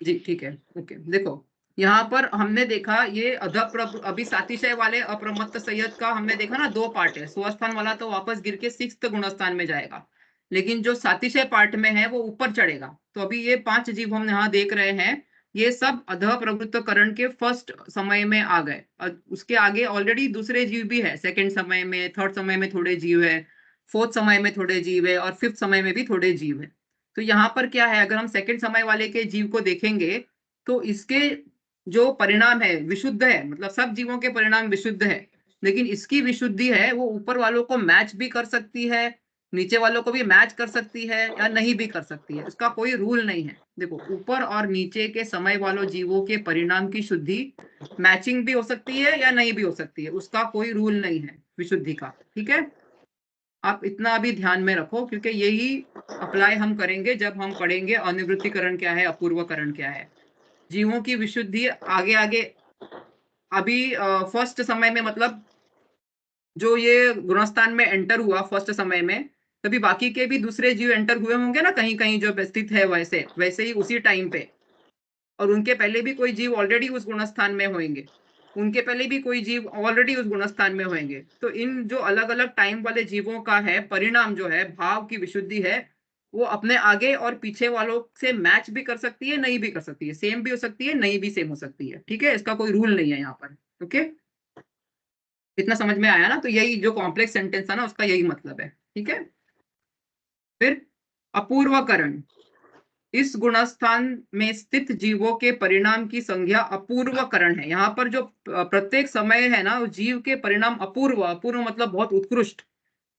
जी, ठीक है, ओके। देखो, यहाँ पर हमने देखा ये अभी सातिशय वाले अप्रमत्त संयत का हमने देखा ना, 2 पार्ट है। स्वस्थान वाला तो वापस गिर के 6th गुणस्थान में जाएगा, लेकिन जो सातिशय पार्ट में है वो ऊपर चढ़ेगा। तो अभी ये 5 जीव हम यहाँ देख रहे हैं, ये सब अध प्रवृत्तकरण के फर्स्ट समय में आ गए। उसके आगे ऑलरेडी दूसरे जीव भी है, सेकंड समय में, थर्ड समय में थोड़े जीव है, फोर्थ समय में थोड़े जीव है, और 5th समय में भी थोड़े जीव है। तो यहाँ पर क्या है, अगर हम सेकंड समय वाले के जीव को देखेंगे तो इसके जो परिणाम है विशुद्ध है, मतलब सब जीवों के परिणाम विशुद्ध है, लेकिन इसकी विशुद्धि है वो ऊपर वालों को मैच भी कर सकती है, नीचे वालों को भी मैच कर सकती है या नहीं भी कर सकती है, इसका कोई रूल नहीं है। देखो, ऊपर और नीचे के समय वालों जीवों के परिणाम की शुद्धि मैचिंग भी हो सकती है या नहीं भी हो सकती है, उसका कोई रूल नहीं है विशुद्धि का। ठीक है, आप इतना भी ध्यान में रखो, क्योंकि यही अप्लाई हम करेंगे जब हम पढ़ेंगे अनिवृत्तिकरण क्या है, अपूर्वकरण क्या है। जीवों की विशुद्धि आगे आगे, अभी फर्स्ट समय में मतलब जो ये गुणस्थान में एंटर हुआ फर्स्ट समय में, तभी बाकी के भी दूसरे जीव एंटर हुए होंगे ना कहीं कहीं जो स्थित है, वैसे वैसे ही उसी टाइम पे, और उनके पहले भी कोई जीव ऑलरेडी उस गुणस्थान में होंगे, उनके पहले भी कोई जीव ऑलरेडी उस गुणस्थान में होंगे। तो इन जो अलग अलग टाइम वाले जीवों का है परिणाम जो है, भाव की विशुद्धि है, वो अपने आगे और पीछे वालों से मैच भी कर सकती है, नहीं भी कर सकती है, सेम भी हो सकती है, नहीं भी सेम हो सकती है। ठीक है, इसका कोई रूल नहीं है यहाँ पर। ओके, इतना समझ में आया ना? तो यही जो कॉम्प्लेक्स सेंटेंस है ना, उसका यही मतलब है। ठीक है, फिर अपूर्वकरण, इस गुणस्थान में स्थित जीवों के परिणाम की संज्ञा अपूर्वकरण है। यहाँ पर जो प्रत्येक समय है ना, जीव के परिणाम अपूर्व, अपूर्व मतलब बहुत उत्कृष्ट,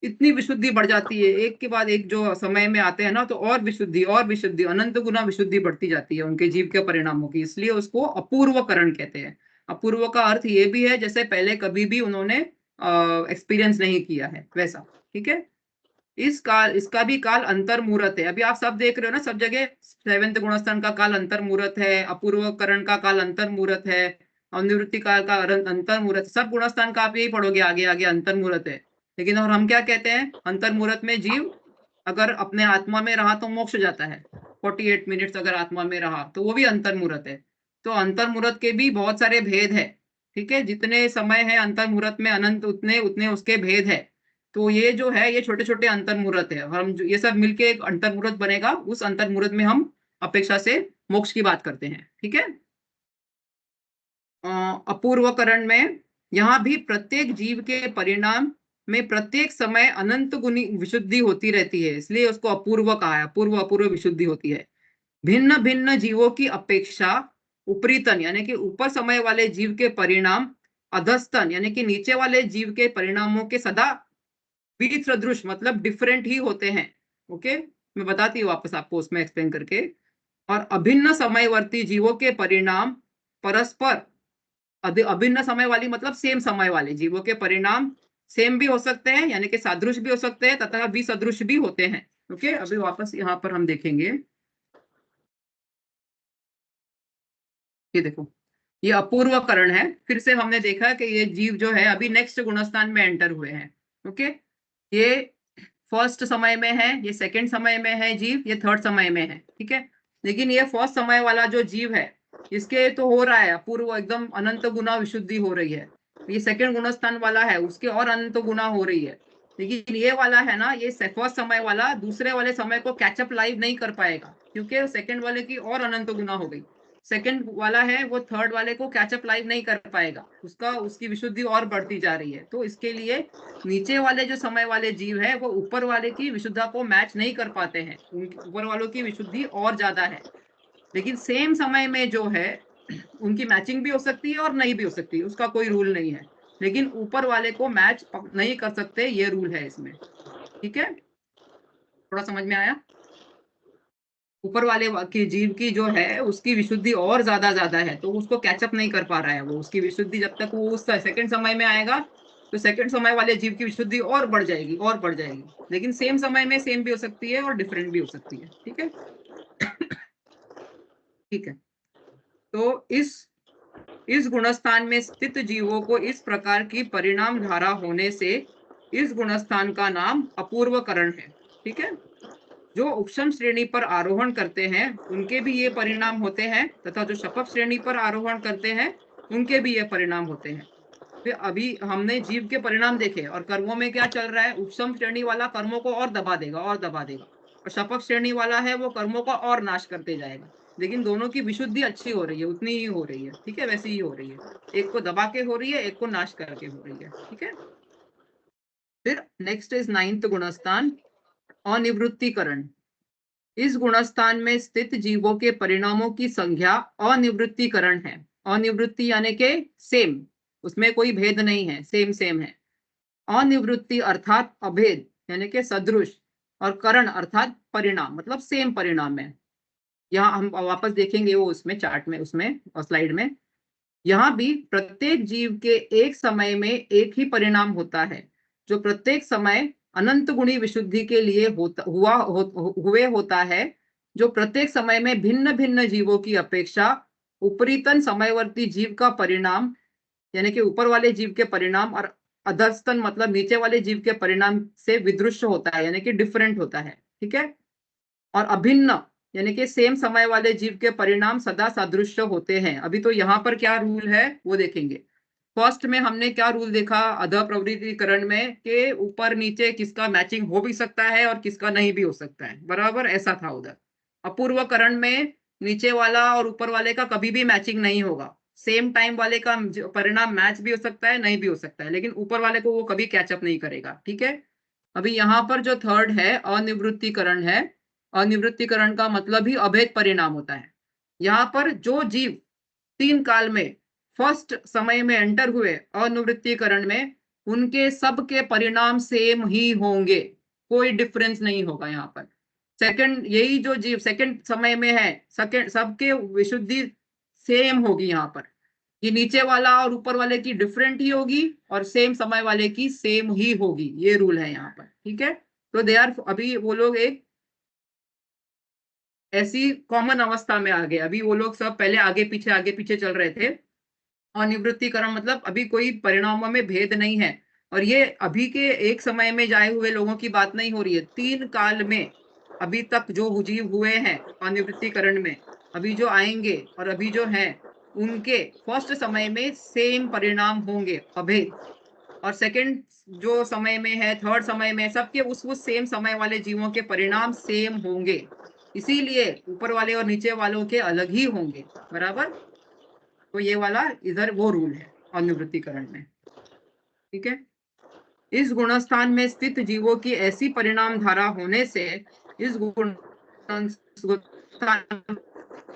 इतनी विशुद्धि बढ़ जाती है एक के बाद एक जो समय में आते हैं ना, तो और विशुद्धि अनंत गुना विशुद्धि बढ़ती जाती है उनके जीव के परिणामों की, इसलिए उसको अपूर्वकरण कहते हैं। अपूर्व का अर्थ ये भी है जैसे पहले कभी भी उन्होंने एक्सपीरियंस नहीं किया है वैसा, ठीक है। इसका भी काल अंतर मुहूर्त है। अभी आप सब देख रहे हो ना, सब जगह 7वें गुणस्थान का काल अंतर मुहूर्त है, अपूर्वकरण का काल अंतर मुहूर्त है, अनिवृत्ति काल का अंतर मुहूर्त, सब गुणस्थान का आप यही पढ़ोगे आगे आगे अंतर मुहूर्त है। लेकिन और हम क्या कहते हैं, अंतर मुहूर्त में जीव अगर अपने आत्मा में रहा तो मोक्ष जाता है, 48 मिनट्स अगर आत्मा में रहा तो वो भी अंतर मुहूर्त है। तो अंतर मुहूर्त के भी बहुत सारे भेद है, ठीक है। जितने समय है अंतर मुहूर्त में अनंत, उतने उतने उसके भेद है। तो ये जो है ये छोटे छोटे अंतर मुहूर्त है, हम ये सब मिलके एक अंतर मुहूर्त बनेगा। उस अंतर मुहूर्त में हम अपेक्षा से मोक्ष की बात करते हैं, ठीक है। अपूर्वकरण में यहाँ भी प्रत्येक जीव के परिणाम में प्रत्येक समय अनंत गुनी विशुद्धि होती रहती है, इसलिए उसको अपूर्व कहा है। अपूर्व विशुद्धि होती है। भिन्न भिन्न जीवों की अपेक्षा उपरीतन यानी कि ऊपर समय वाले जीव के परिणाम अधस्तन यानी कि नीचे वाले जीव के परिणामों के सदा विसदृश मतलब डिफरेंट ही होते हैं। ओके, मैं बताती हूँ वापस आपको उसमें एक्सप्लेन करके। और अभिन्न समयवर्ती जीवों के परिणाम परस्पर अभिन्न समय वाली मतलब सेम समय वाले जीवों के परिणाम सेम भी हो सकते हैं यानी कि सादृश भी हो सकते हैं तथा विसदृश भी होते हैं। ओके, अभी वापस यहाँ पर हम देखेंगे, ये देखो ये अपूर्वकरण है। फिर से हमने देखा कि ये जीव जो है अभी नेक्स्ट गुणस्थान में एंटर हुए हैं। ओके, ये फर्स्ट समय में है, ये सेकंड समय में है जीव, ये थर्ड समय में है, ठीक है। लेकिन ये फर्स्ट समय वाला जो जीव है इसके तो हो रहा है अपूर्व एकदम अनंत गुना विशुद्धि हो रही है। ये सेकंड गुणस्थान वाला है उसके और अनंत गुना हो रही है। लेकिन ये वाला है ना, ये फर्स्ट समय वाला दूसरे वाले समय को कैचअप लाइव नहीं कर पाएगा क्योंकि सेकंड वाले की और अनंत गुना हो गई। सेकंड वाला है वो थर्ड वाले को कैचअप लाइव नहीं कर पाएगा, उसकी विशुद्धि और बढ़ती जा रही है। तो इसके लिए नीचे वाले जो समय वाले जीव है वो ऊपर वाले की विशुद्धता को मैच नहीं कर पाते हैं, ऊपर वालों की विशुद्धि और ज्यादा है। लेकिन सेम समय में जो है उनकी मैचिंग भी हो सकती है और नहीं भी हो सकती, उसका कोई रूल नहीं है। लेकिन ऊपर वाले को मैच नहीं कर सकते, ये रूल है इसमें, ठीक है। थोड़ा समझ में आया? ऊपर वाले की जीव की जो है उसकी विशुद्धि और ज्यादा है, तो उसको कैचअप नहीं कर पा रहा है वो। उसकी विशुद्धि जब तक वो उस सेकंड समय में आएगा तो सेकंड समय वाले जीव की विशुद्धि और बढ़ जाएगी। लेकिन सेम समय में सेम भी हो सकती है और डिफरेंट भी हो सकती है, ठीक है। ठीक है, तो इस गुणस्थान में स्थित जीवों को इस प्रकार की परिणाम धारा होने से इस गुणस्थान का नाम अपूर्वकरण है, ठीक है। जो उपशम श्रेणी पर आरोहण करते हैं उनके भी ये परिणाम होते हैं तथा जो शपथ श्रेणी पर आरोहण करते हैं उनके भी ये परिणाम होते हैं। फिर अभी हमने जीव के परिणाम देखे और कर्मों में क्या चल रहा है, उपशम श्रेणी वाला कर्मों को और दबा देगा और शपथ श्रेणी वाला है वो कर्मों का और नाश करते जाएगा। लेकिन दोनों की विशुद्धि अच्छी हो रही है, उतनी ही हो रही है, ठीक है, वैसी ही हो रही है। एक को दबा के हो रही है, एक को नाश करके हो रही है, ठीक है। फिर नेक्स्ट इज 9th गुणस्थान अनिवृत्तिकरण। इस गुणस्थान में स्थित जीवों के परिणामों की संज्ञा अनिवृत्तिकरण है। अनिवृत्ति यानी के सेम, उसमें कोई भेद नहीं है, सेम है। अनिवृत्ति अर्थात अभेद यानी के सदृश, और करण अर्थात परिणाम मतलब सेम परिणाम है। यहाँ हम वापस देखेंगे वो उसमें चार्ट में, उसमें और स्लाइड में। यहाँ भी प्रत्येक जीव के एक समय में एक ही परिणाम होता है जो प्रत्येक समय अनंत गुणी विशुद्धि के लिए हुए होता है, जो प्रत्येक समय में भिन्न भिन्न जीवों की अपेक्षा उपरीतन समयवर्ती जीव का परिणाम यानी कि ऊपर वाले जीव के परिणाम और अधस्तन मतलब नीचे वाले जीव के परिणाम से विदृश्य होता है यानी कि डिफरेंट होता है, ठीक है। और अभिन्न यानी कि सेम समय वाले जीव के परिणाम सदा सादृश्य होते हैं। अभी तो यहाँ पर क्या रूल है वो देखेंगे। फर्स्ट में हमने क्या रूल देखा अध प्रवृत्तिकरण में कि ऊपर नीचे किसका मैचिंग हो भी सकता है और किसका नहीं भी हो सकता है, बराबर ऐसा था उधर। अपूर्वकरण में नीचे वाला और ऊपर वाले का कभी भी मैचिंग नहीं होगा, सेम टाइम वाले का परिणाम मैच भी हो सकता है नहीं भी हो सकता है, लेकिन ऊपर वाले को वो कभी कैचअप नहीं करेगा, ठीक है। अभी यहाँ पर जो थर्ड है अनिवृत्तिकरण है, अनिवृत्तिकरण का मतलब ही अभेद परिणाम होता है। यहाँ पर जो जीव 3 काल में फर्स्ट समय में एंटर हुए अनिवृत्तिकरण में, उनके सबके परिणाम सेम ही होंगे, कोई डिफरेंस नहीं होगा यहाँ पर। सेकंड, यही जो जीव सेकंड समय में है, सेकंड सबके विशुद्धि सेम होगी यहाँ पर। ये नीचे वाला और ऊपर वाले की डिफरेंट ही होगी और सेम समय वाले की सेम ही होगी, ये रूल है यहाँ पर, ठीक है। तो दे आर, अभी वो लोग एक ऐसी कॉमन अवस्था में आ गए। अभी वो लोग सब पहले आगे पीछे चल रहे थे। अनिवृत्तिकरण मतलब अभी कोई परिणामों में भेद नहीं है। और ये अभी के एक समय में जाए हुए लोगों की बात नहीं हो रही है, 3 काल में अभी तक जो जीव हुए हैं अनिवृत्तिकरण में, अभी जो आएंगे और अभी जो हैं, उनके फर्स्ट समय में सेम परिणाम होंगे, अभेद। और सेकंड जो समय में है, थर्ड समय में, सबके उस सेम समय वाले जीवों के परिणाम सेम होंगे। इसीलिए ऊपर वाले और नीचे वालों के अलग ही होंगे, बराबर। तो ये वाला इधर वो रूल है अनिवृत्तिकरण में, ठीक है। इस गुणस्थान में स्थित जीवों की ऐसी परिणाम धारा होने से इस गुणस्थान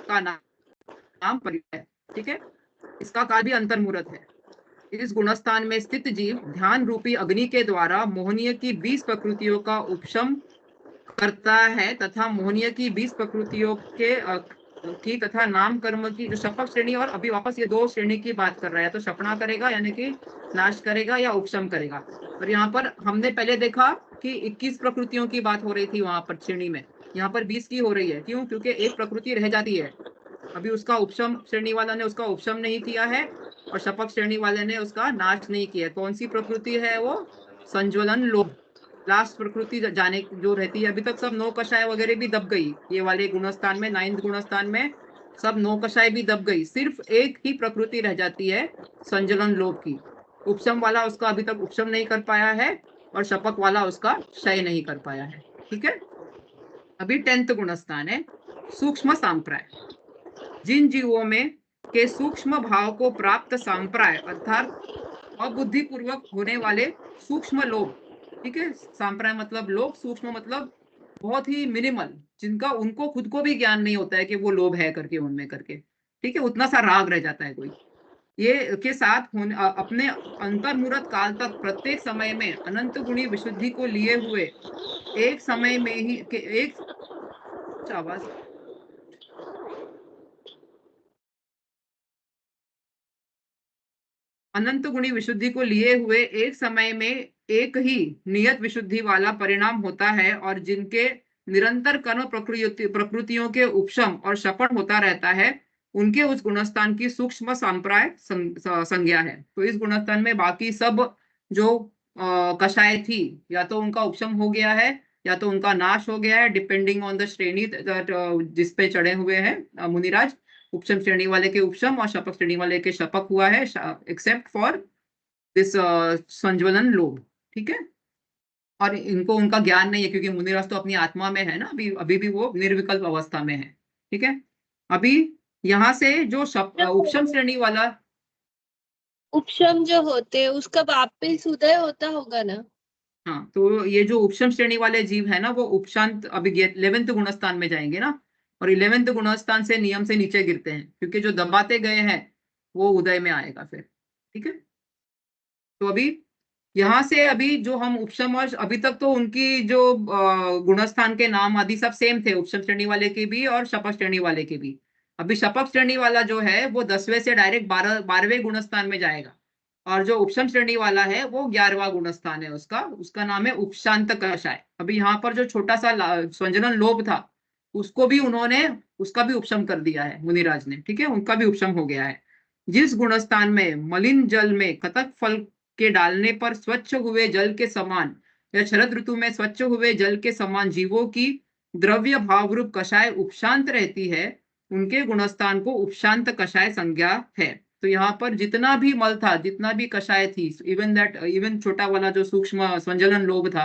का नाम परिणय है, ठीक है। इसका काल भी अंतर्मुहूर्त है। इस गुणस्थान में स्थित जीव ध्यान रूपी अग्नि के द्वारा मोहनीय की 20 प्रकृतियों का उपशम करता है तथा मोहनीय की 20 प्रकृतियों की तथा नाम कर्म की जो शपथ श्रेणी, और अभी वापस ये 2 श्रेणी की बात कर रहा है, तो शपना करेगा यानी कि नाश करेगा या उपशम करेगा। और यहाँ पर हमने पहले देखा कि 21 प्रकृतियों की बात हो रही थी वहां पर श्रेणी में, यहाँ पर 20 की हो रही है। क्यों? क्योंकि एक प्रकृति रह जाती है, अभी उसका उपशम श्रेणी वाला ने उसका उपशम नहीं किया है और शपथ श्रेणी वाले ने उसका नाश नहीं किया। कौन सी प्रकृति है वो? संज्वलन लोभ, लास्ट प्रकृति जाने जो रहती है। अभी तक सब 9 कषाय वगैरह भी दब गई, ये वाले गुणस्थान में, 9th गुणस्थान में सब 9 कषाय भी दब गई। सिर्फ एक ही प्रकृति रह जाती है संज्वलन लोभ की। उपशम वाला उसका अभी तक उपशम नहीं कर पाया है और शपथ वाला उसका क्षय नहीं कर पाया है, ठीक है। अभी 10th गुणस्थान है सूक्ष्म सांप्राय। जिन जीवों में के सूक्ष्म भाव को प्राप्त सांप्राय अर्थात अबुद्धिपूर्वक होने वाले सूक्ष्म लोभ, ठीक है। सांप्राय मतलब लोभ, सूक्ष्म मतलब बहुत ही मिनिमल, जिनका उनको खुद को भी ज्ञान नहीं होता है कि वो लोभ है करके उनमें करके, ठीक है, उतना सा राग रह जाता है कोई। ये के साथ अपने अंतर्मुहूर्त काल तक प्रत्येक समय में अनंत गुणी विशुद्धि को लिए हुए एक समय में ही आवाज अनंत गुणी विशुद्धि को लिए हुए एक समय में एक ही नियत विशुद्धि वाला परिणाम होता है और जिनके निरंतर कर्म प्रकृतियों के उपशम और शपथ होता रहता है, उनके उस गुणस्थान की सूक्ष्म सांप्राय संज्ञा है। तो इस गुणस्थान में बाकी सब जो कषाय थी, या तो उनका उपशम हो गया है या तो उनका नाश हो गया है, डिपेंडिंग ऑन द श्रेणी जिसपे चढ़े हुए हैं मुनिराज। उपशम श्रेणी वाले के उपशम और शपथ श्रेणी वाले के शपथ हुआ है, एक्सेप्ट फॉर दिस संज्वलन लोभ, ठीक है। और इनको उनका ज्ञान नहीं है क्योंकि मुनिराज तो अपनी आत्मा में है ना, अभी भी वो निर्विकल्प अवस्था में है, ठीक है। अभी यहाँ से जो उपशम श्रेणी वाला, उपशम जो होते हैं उसका वापिस उदय होता होगा ना? हाँ, तो ये जो उपशम श्रेणी वाले जीव है ना, वो उपशांत अभी 11th गुणस्थान में जाएंगे ना, और 11th गुणस्थान से नियम से नीचे गिरते हैं क्योंकि जो दबाते गए हैं वो उदय में आएगा फिर, ठीक है। तो अभी यहाँ से अभी जो हम उपशम, और अभी तक तो उनकी जो गुणस्थान के नाम आदि सब सेम थे, उपशम श्रेणी वाले के भी और शपथ श्रेणी वाले के भी। अभी शपथ श्रेणी वाला जो है वो 10वें से डायरेक्ट 12वें गुणस्थान में जाएगा, और जो उपशम श्रेणी वाला है वो 11वां गुणस्थान है उसका नाम है उपशांत कषाय। अभी यहाँ पर जो छोटा सा संजनन लोभ था उसको भी उन्होंने, उसका भी उपशम कर दिया है मुनिराज ने, ठीक है, उनका भी उपशम हो गया है। जिस गुणस्थान में मलिन जल में कतक फल के डालने पर स्वच्छ हुए जल के समान या शरद ऋतु में स्वच्छ हुए जल के समान जीवों की द्रव्य भाव रूप कषाय उपशांत रहती है, उनके गुणस्थान को उपशांत कषाय संज्ञा है। तो यहाँ पर जितना भी मल था, जितना भी कषाय थी, इवन छोटा वाला जो सूक्ष्म संजलन लोभ था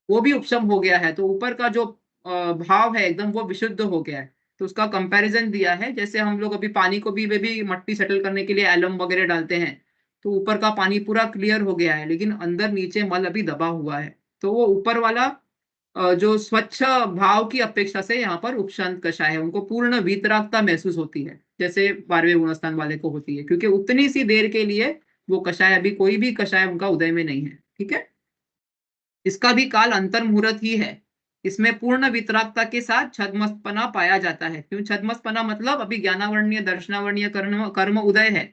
वो भी उपशम हो गया है। तो ऊपर का जो भाव है एकदम वो विशुद्ध हो गया है। तो उसका कंपैरिजन दिया है, जैसे हम लोग अभी पानी को भी वे भी मट्टी सेटल करने के लिए एलम वगैरह डालते हैं, तो ऊपर का पानी पूरा क्लियर हो गया है लेकिन अंदर नीचे मल अभी दबा हुआ है। तो वो ऊपर वाला जो स्वच्छ भाव की अपेक्षा से यहाँ पर उपशांत कषाय है, उनको पूर्ण वीतरागता महसूस होती है, जैसे 12वें गुणस्थान वाले को होती है, क्योंकि उतनी सी देर के लिए वो कषाय, अभी कोई भी कषाय उनका उदय में नहीं है। ठीक है, इसका भी काल अंतर्मुहूर्त ही है। इसमें पूर्ण वितरागता के साथ छद्मस्तपना पाया जाता है। क्यों छद्मस्तपना? मतलब अभी ज्ञानावर्णीय दर्शनावर्णीय कर्म उदय है,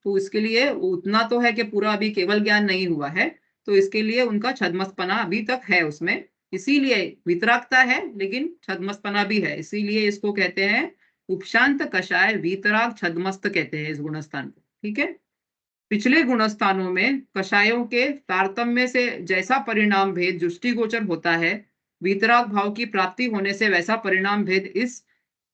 तो इसके लिए उतना तो है कि पूरा अभी केवल ज्ञान नहीं हुआ है, तो इसके लिए उनका छद्मस्तपना अभी तक है उसमें, इसीलिए वितरागता है लेकिन छद्मस्तपना भी है, इसीलिए इसको कहते हैं उपशांत कषाय वीतराग छद्मस्त कहते हैं इस गुणस्थान को। ठीक है, पिछले गुणस्थानों में कषायों के तारतम्य से जैसा परिणाम भेद दृष्टिगोचर होता है, वीतराग भाव की प्राप्ति होने से वैसा परिणाम भेद इस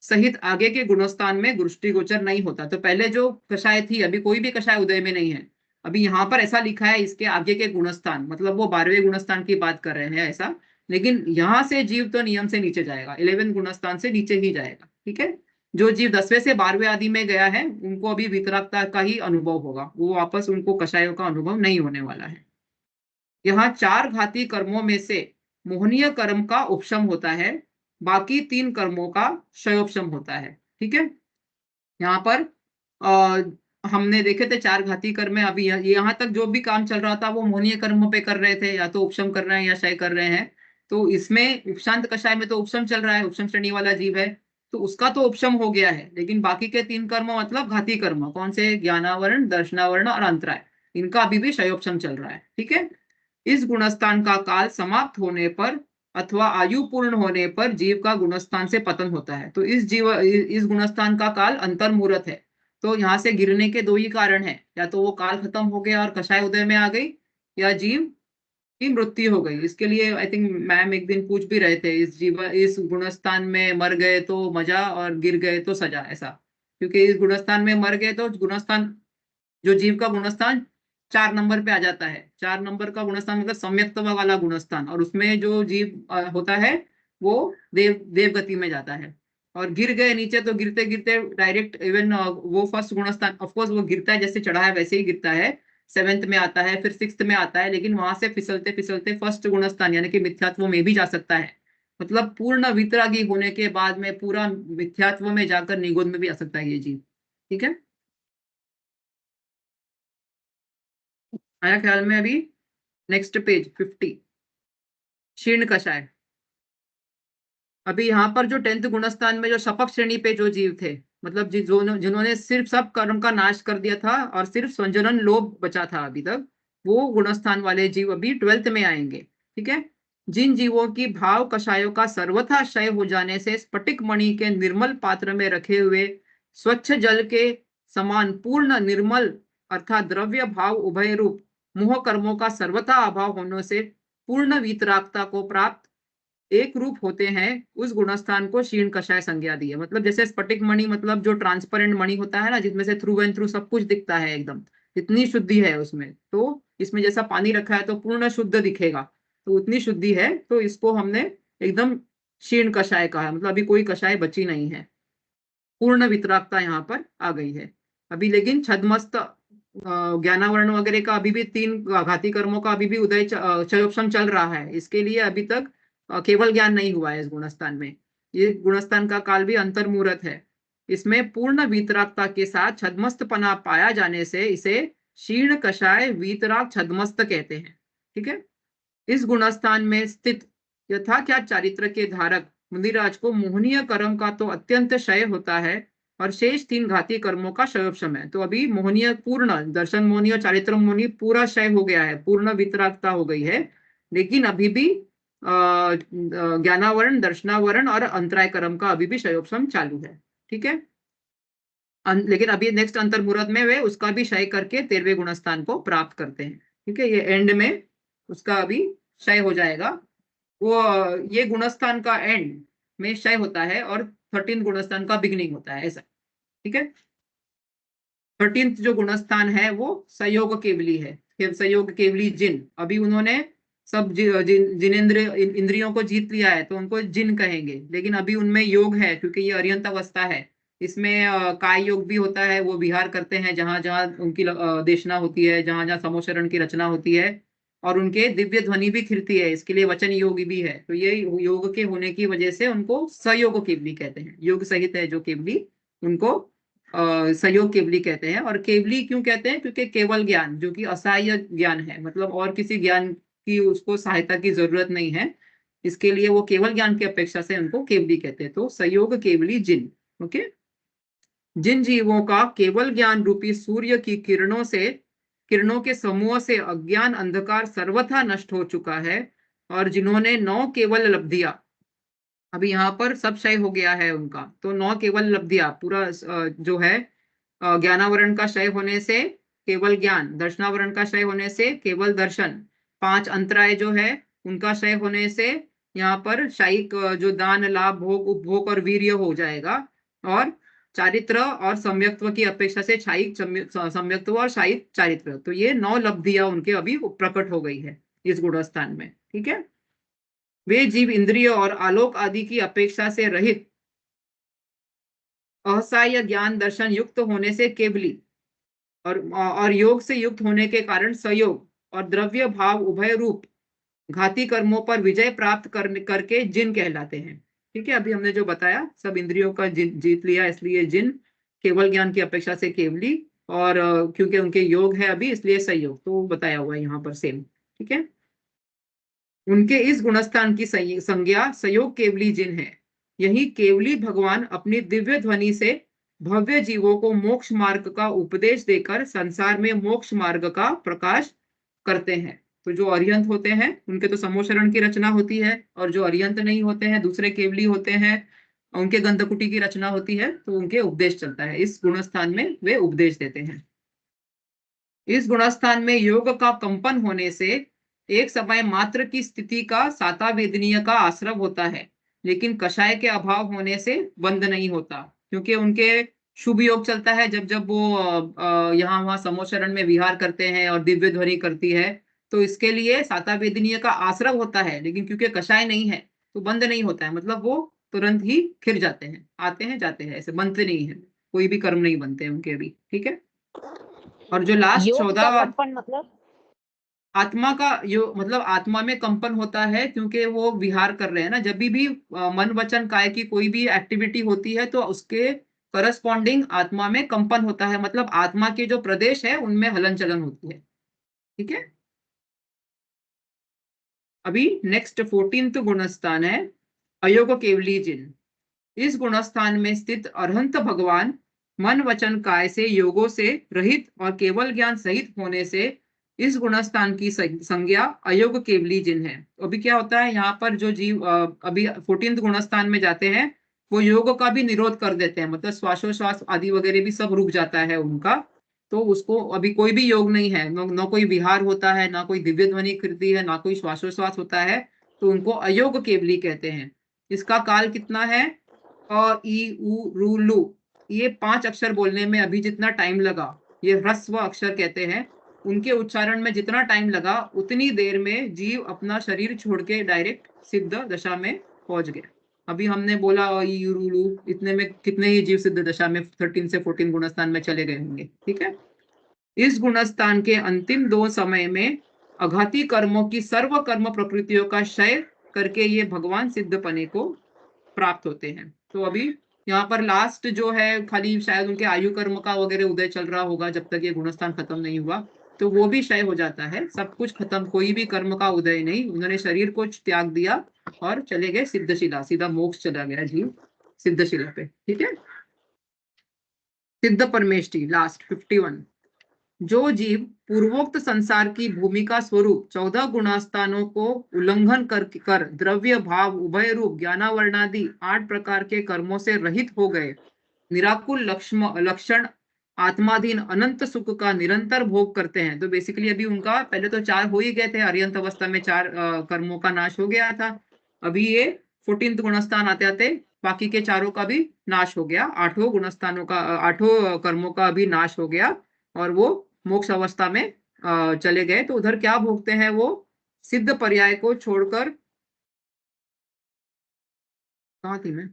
सहित आगे के गुणस्थान में दृष्टिगोचर नहीं होता। तो पहले जो कषाय थी, अभी कोई भी कषाय उदय में नहीं है, अभी यहाँ पर ऐसा लिखा है इसके आगे के गुणस्थान, मतलब वो 12वें गुणस्थान की बात कर रहे हैं ऐसा, लेकिन यहाँ से जीव तो नियम से नीचे जाएगा, 11वें गुणस्थान से नीचे ही जाएगा। ठीक है, जो जीव 10वें से 12वें आदि में गया है उनको अभी वितरागता का ही अनुभव होगा, वो वापस उनको कषायों का अनुभव नहीं होने वाला है। यहाँ 4 घाती कर्मों में से मोहनीय कर्म का उपशम होता है, बाकी 3 कर्मों का क्षयोपशम होता है। ठीक है, यहाँ पर हमने देखे थे 4 घाती कर्म में, अभी यहाँ तक जो भी काम चल रहा था वो मोहनीय कर्मों पे कर रहे थे, या तो उपशम कर रहे हैं या क्षय कर रहे हैं। तो इसमें उपशांत कषाय में तो उपशम चल रहा है, उपशम श्रेणी वाला जीव है, तो उसका तो उपशम हो गया है, लेकिन बाकी के 3 कर्म मतलब घाती कर्म कौन से? ज्ञानावरण, दर्शनावरण और अंतराय, इनका अभी भी क्षयोपशम चल रहा है। ठीक है, इस गुणस्थान का काल समाप्त होने पर अथवा आयु पूर्ण होने पर जीव का गुणस्थान से पतन होता है। तो इस गुणस्थान का काल अंतर्मुहूर्त है, तो यहाँ से गिरने के 2 ही कारण है, या तो वो काल खत्म हो गया और कषाय उदय में आ गई, या जीव की मृत्यु हो गई। इसके लिए आई थिंक मैम एक दिन पूछ भी रहे थे, इस गुणस्थान में मर गए तो मजा और गिर गए तो सजा, ऐसा, क्योंकि इस गुणस्थान में मर गए तो गुणस्थान, जो जीव का गुणस्थान 4 नंबर पे आ जाता है, 4 नंबर का गुणस्थान मतलब सम्यक्त्व वाला गुणस्थान, और उसमें जो जीव होता है वो देव गति में जाता है। और गिर गए नीचे तो गिरते गिरते डायरेक्ट इवन वो फर्स्ट गुणस्थान, ऑफकोर्स वो गिरता है जैसे चढ़ा है वैसे ही गिरता है, 7th में आता है, फिर 6th में आता है, लेकिन वहां से फिसलते फिसलते फर्स्ट गुणस्थान यानी कि मिथ्यात्व में भी जा सकता है। मतलब पूर्ण वितरागी होने के बाद में पूरा मिथ्यात्व में जाकर निगोद में भी आ सकता है ये जीव। ठीक है, आया ख्याल में? अभी नेक्स्ट पेज 50, शीर्ण कषाय। अभी यहाँ पर जो 10th गुणस्थान में जो शपथ श्रेणी पे जो जीव थे, मतलब जिन्होंने सिर्फ सब कर्म का नाश कर दिया था और सिर्फ संजनन लोभ बचा था अभी तक, वो गुणस्थान वाले जीव अभी 12th में आएंगे। ठीक है, जिन जीवों की भाव कषायों का सर्वथा क्षय हो जाने से स्फटिक मणि के निर्मल पात्र में रखे हुए स्वच्छ जल के समान पूर्ण निर्मल अर्थात द्रव्य भाव उभय रूप मोह कर्मों का सर्वथा अभाव होने से पूर्ण वीतरागता को प्राप्त एक रूप होते हैं, उस गुणस्थान को क्षीण कषाय संज्ञा दी है। मतलब जैसे स्फटिक मणि, मतलब जो ट्रांसपेरेंट मणि होता है ना, जिसमें से थ्रू एंड थ्रू सब कुछ दिखता है एकदम, इतनी शुद्धि है उसमें, तो इसमें जैसा पानी रखा है तो पूर्ण शुद्ध दिखेगा, तो उतनी शुद्धि है, तो इसको हमने एकदम क्षीण कषाय कहा है, मतलब अभी कोई कषाय बची नहीं है, पूर्ण वितरागता यहाँ पर आ गई है। अभी लेकिन छद्मस्त ज्ञानावरण वगैरह का अभी भी 3 घाती कर्मों का अभी भी उदय क्षयोपशम चल रहा है, इसके लिए अभी तक केवल ज्ञान नहीं हुआ है इस गुणस्थान में। ये गुणस्थान का काल भी अंतर्मुहूर्त है, इसमें पूर्ण वीतरागता के साथ छद्मस्तपना पाया जाने से इसे क्षीण कषाय वीतराग छद्मस्त कहते हैं। ठीक है, इस गुणस्थान में स्थित यथा क्या चारित्र के धारक मुनिराज को मोहनीय कर्म का तो अत्यंत क्षय होता है और शेष 3 घाती कर्मों का क्षयोपशम है। तो अभी मोहनीय पूर्ण दर्शन मोहनीय और चारित्र मोहनीय पूरा क्षय हो गया है, पूर्ण वितरागता हो गई है, लेकिन अभी भी ज्ञानावरण, दर्शनावरण और अंतराय कर्म का अभी भी क्षयोपशम चालू है। ठीक है, लेकिन अभी नेक्स्ट अंतर्मुहूर्त में वे उसका भी क्षय करके 13वें गुणस्थान को प्राप्त करते हैं। ठीक है, ये एंड में उसका अभी क्षय हो जाएगा, वो ये गुणस्थान का एंड में क्षय होता है और 13th गुणस्थान का बिगिनिंग होता है, ऐसा। ठीक है, 13th जो गुणस्थान है वो संयोग केवली है, संयोग केवली जिन, अभी उन्होंने सब जिनेंद्र इंद्रियों को जीत लिया है तो उनको जिन कहेंगे, लेकिन अभी उनमें योग है क्योंकि ये अर्यंत अवस्था है, इसमें काय योग भी होता है, वो विहार करते हैं जहां जहां उनकी देशना होती है, जहां जहां समोशरण की रचना होती है, और उनके दिव्य ध्वनि भी खिलती है, इसके लिए वचन योग भी है। तो ये योग के होने की वजह से उनको सयोग केवली कहते हैं। योग सहित है जो केवली, उनको सहयोग केवली कहते हैं। और केवली क्यों कहते हैं? क्योंकि केवल ज्ञान, जो कि असहाय ज्ञान है, मतलब और किसी ज्ञान की उसको सहायता की जरूरत नहीं है, इसके लिए वो केवल ज्ञान की अपेक्षा से उनको केवली कहते हैं। तो सहयोग केवली जिन, ओके। जिन जीवों का केवल ज्ञान रूपी सूर्य की किरणों के समूह से अज्ञान अंधकार सर्वथा नष्ट हो चुका है, और जिन्होंने 9 केवल लब्धियां, अभी यहाँ पर सब क्षय हो गया है उनका, तो 9 केवल लब्धियां पूरा जो है, ज्ञानावरण का क्षय होने से केवल ज्ञान, दर्शनावरण का क्षय होने से केवल दर्शन, 5 अंतराय जो है उनका क्षय होने से यहाँ पर शायिक जो दान, लाभ, भोग, उपभोग और वीर्य हो जाएगा, और चारित्र और सम्यक्त्व की अपेक्षा से क्षायिक सम्यक्त्व और शायिक चारित्र, तो ये 9 लब्धियां उनके अभी प्रकट हो गई है इस गुणस्थान में, ठीक है। वे जीव इंद्रिय और आलोक आदि की अपेक्षा से रहित असहाय ज्ञान दर्शन युक्त होने से केवली, और योग से युक्त होने के कारण संयोग और द्रव्य भाव उभय रूप घाती कर्मों पर विजय प्राप्त करके जिन कहलाते हैं, ठीक है। अभी हमने जो बताया सब इंद्रियों का जीत लिया, इसलिए जिन, केवल ज्ञान की अपेक्षा से केवली, और क्योंकि उनके योग है अभी इसलिए संयोग, तो बताया हुआ है यहाँ पर सेम, ठीक है। उनके इस गुणस्थान की संज्ञा संयोग केवली जिन है। यही केवली भगवान अपनी दिव्य ध्वनि से भव्य जीवों को मोक्ष मार्ग का उपदेश देकर संसार में मोक्ष मार्ग का प्रकाश करते हैं। तो जो अरिहंत होते हैं उनके तो समोशरण की रचना होती है, और जो अरिहंत नहीं होते हैं, दूसरे केवली होते हैं, उनके गंधकुटी की रचना होती है, तो उनके उपदेश चलता है। इस गुणस्थान में वे उपदेश देते हैं। इस गुणस्थान में योग का कंपन होने से एक समय मात्र की स्थिति का साता वेदनीय का आश्रव होता है, लेकिन कषाय के अभाव होने से बंद नहीं होता, क्योंकि उनके शुभ योग चलता है जब जब वो यहाँ वहां समोचरण में विहार करते हैं और दिव्य ध्वनि करती है, तो इसके लिए साता वेदनीय का आश्रव होता है, लेकिन क्योंकि कषाय नहीं है तो बंद नहीं होता है, मतलब वो तुरंत ही खिर जाते हैं, आते हैं जाते हैं, ऐसे बनते नहीं है, कोई भी कर्म नहीं बनते उनके भी, ठीक है। और जो लास्ट योग का 14 कंपन मतलब? आत्मा का मतलब आत्मा में कंपन होता है, क्योंकि वो विहार कर रहे हैं ना, जब भी मन वचन काय की कोई भी एक्टिविटी होती है तो उसके करस्पॉन्डिंग आत्मा में कंपन होता है, मतलब आत्मा के जो प्रदेश है उनमें हलन चलन होती है, ठीक है। अभी नेक्स्ट 14th गुणस्थान है अयोग केवली जिन। इस गुणस्थान में स्थित अरहंत भगवान मन वचन काय से योगों से रहित और केवल ज्ञान सहित होने से इस गुणस्थान की संज्ञा अयोग केवली जिन है। अभी क्या होता है यहाँ पर, जो जीव अभी 14th गुणस्थान में जाते हैं वो योग का भी निरोध कर देते हैं, मतलब श्वासोश्वास आदि वगैरह भी सब रुक जाता है उनका, तो उसको अभी कोई भी योग नहीं है, न कोई विहार होता है, ना कोई दिव्य ध्वनि करती है, ना कोई श्वासोश्वास होता है, तो उनको अयोग केवली कहते हैं। इसका काल कितना है? अ ई उ रू लू, ये 5 अक्षर बोलने में अभी जितना टाइम लगा, ये ह्रस्व अक्षर कहते हैं, उनके उच्चारण में जितना टाइम लगा उतनी देर में जीव अपना शरीर छोड़ के डायरेक्ट सिद्ध दशा में पहुंच गया। अभी हमने बोला अ ई उ रू लू, इतने में कितने ही जीव सिद्ध दशा में 13 से 14 गुणस्थान में चले गए होंगे, ठीक है। इस गुणस्थान के अंतिम 2 समय में अघाती कर्मों की सर्व कर्म प्रकृतियों का क्षय करके ये भगवान सिद्धपने को प्राप्त होते हैं। तो अभी यहाँ पर लास्ट जो है, खाली शायद उनके आयु कर्म का वगैरह उदय चल रहा होगा जब तक ये गुणस्थान खत्म नहीं हुआ, तो वो भी क्षय हो जाता है, सब कुछ खत्म, कोई भी कर्म का उदय नहीं, उन्होंने शरीर को त्याग दिया और चले गए सिद्धशिला, सीधा मोक्ष चला गया जीव सिद्धशिला पे, ठीक है। सिद्ध परमेष्टि लास्ट 51। जो जीव पूर्वोक्त संसार की भूमिका स्वरूप 14 गुणस्थानों को उल्लंघन कर द्रव्य भाव उभय रूप ज्ञानावर्णादि 8 प्रकार के कर्मों से रहित हो गए, निराकुल लक्षण आत्माधीन अनंत सुख का निरंतर भोग करते हैं। तो बेसिकली अभी उनका पहले तो 4 हो ही गए थे, अरिहंत अवस्था में 4 कर्मों का नाश हो गया था, अभी ये 14th गुणस्थान आते आते बाकी के चारों का भी नाश हो गया, 8 गुणस्थानों का 8 कर्मों का भी नाश हो गया, और वो मोक्ष अवस्था में चले गए। तो उधर क्या भोगते हैं वो? सिद्ध पर्याय को छोड़कर, कहाँ थी मैं,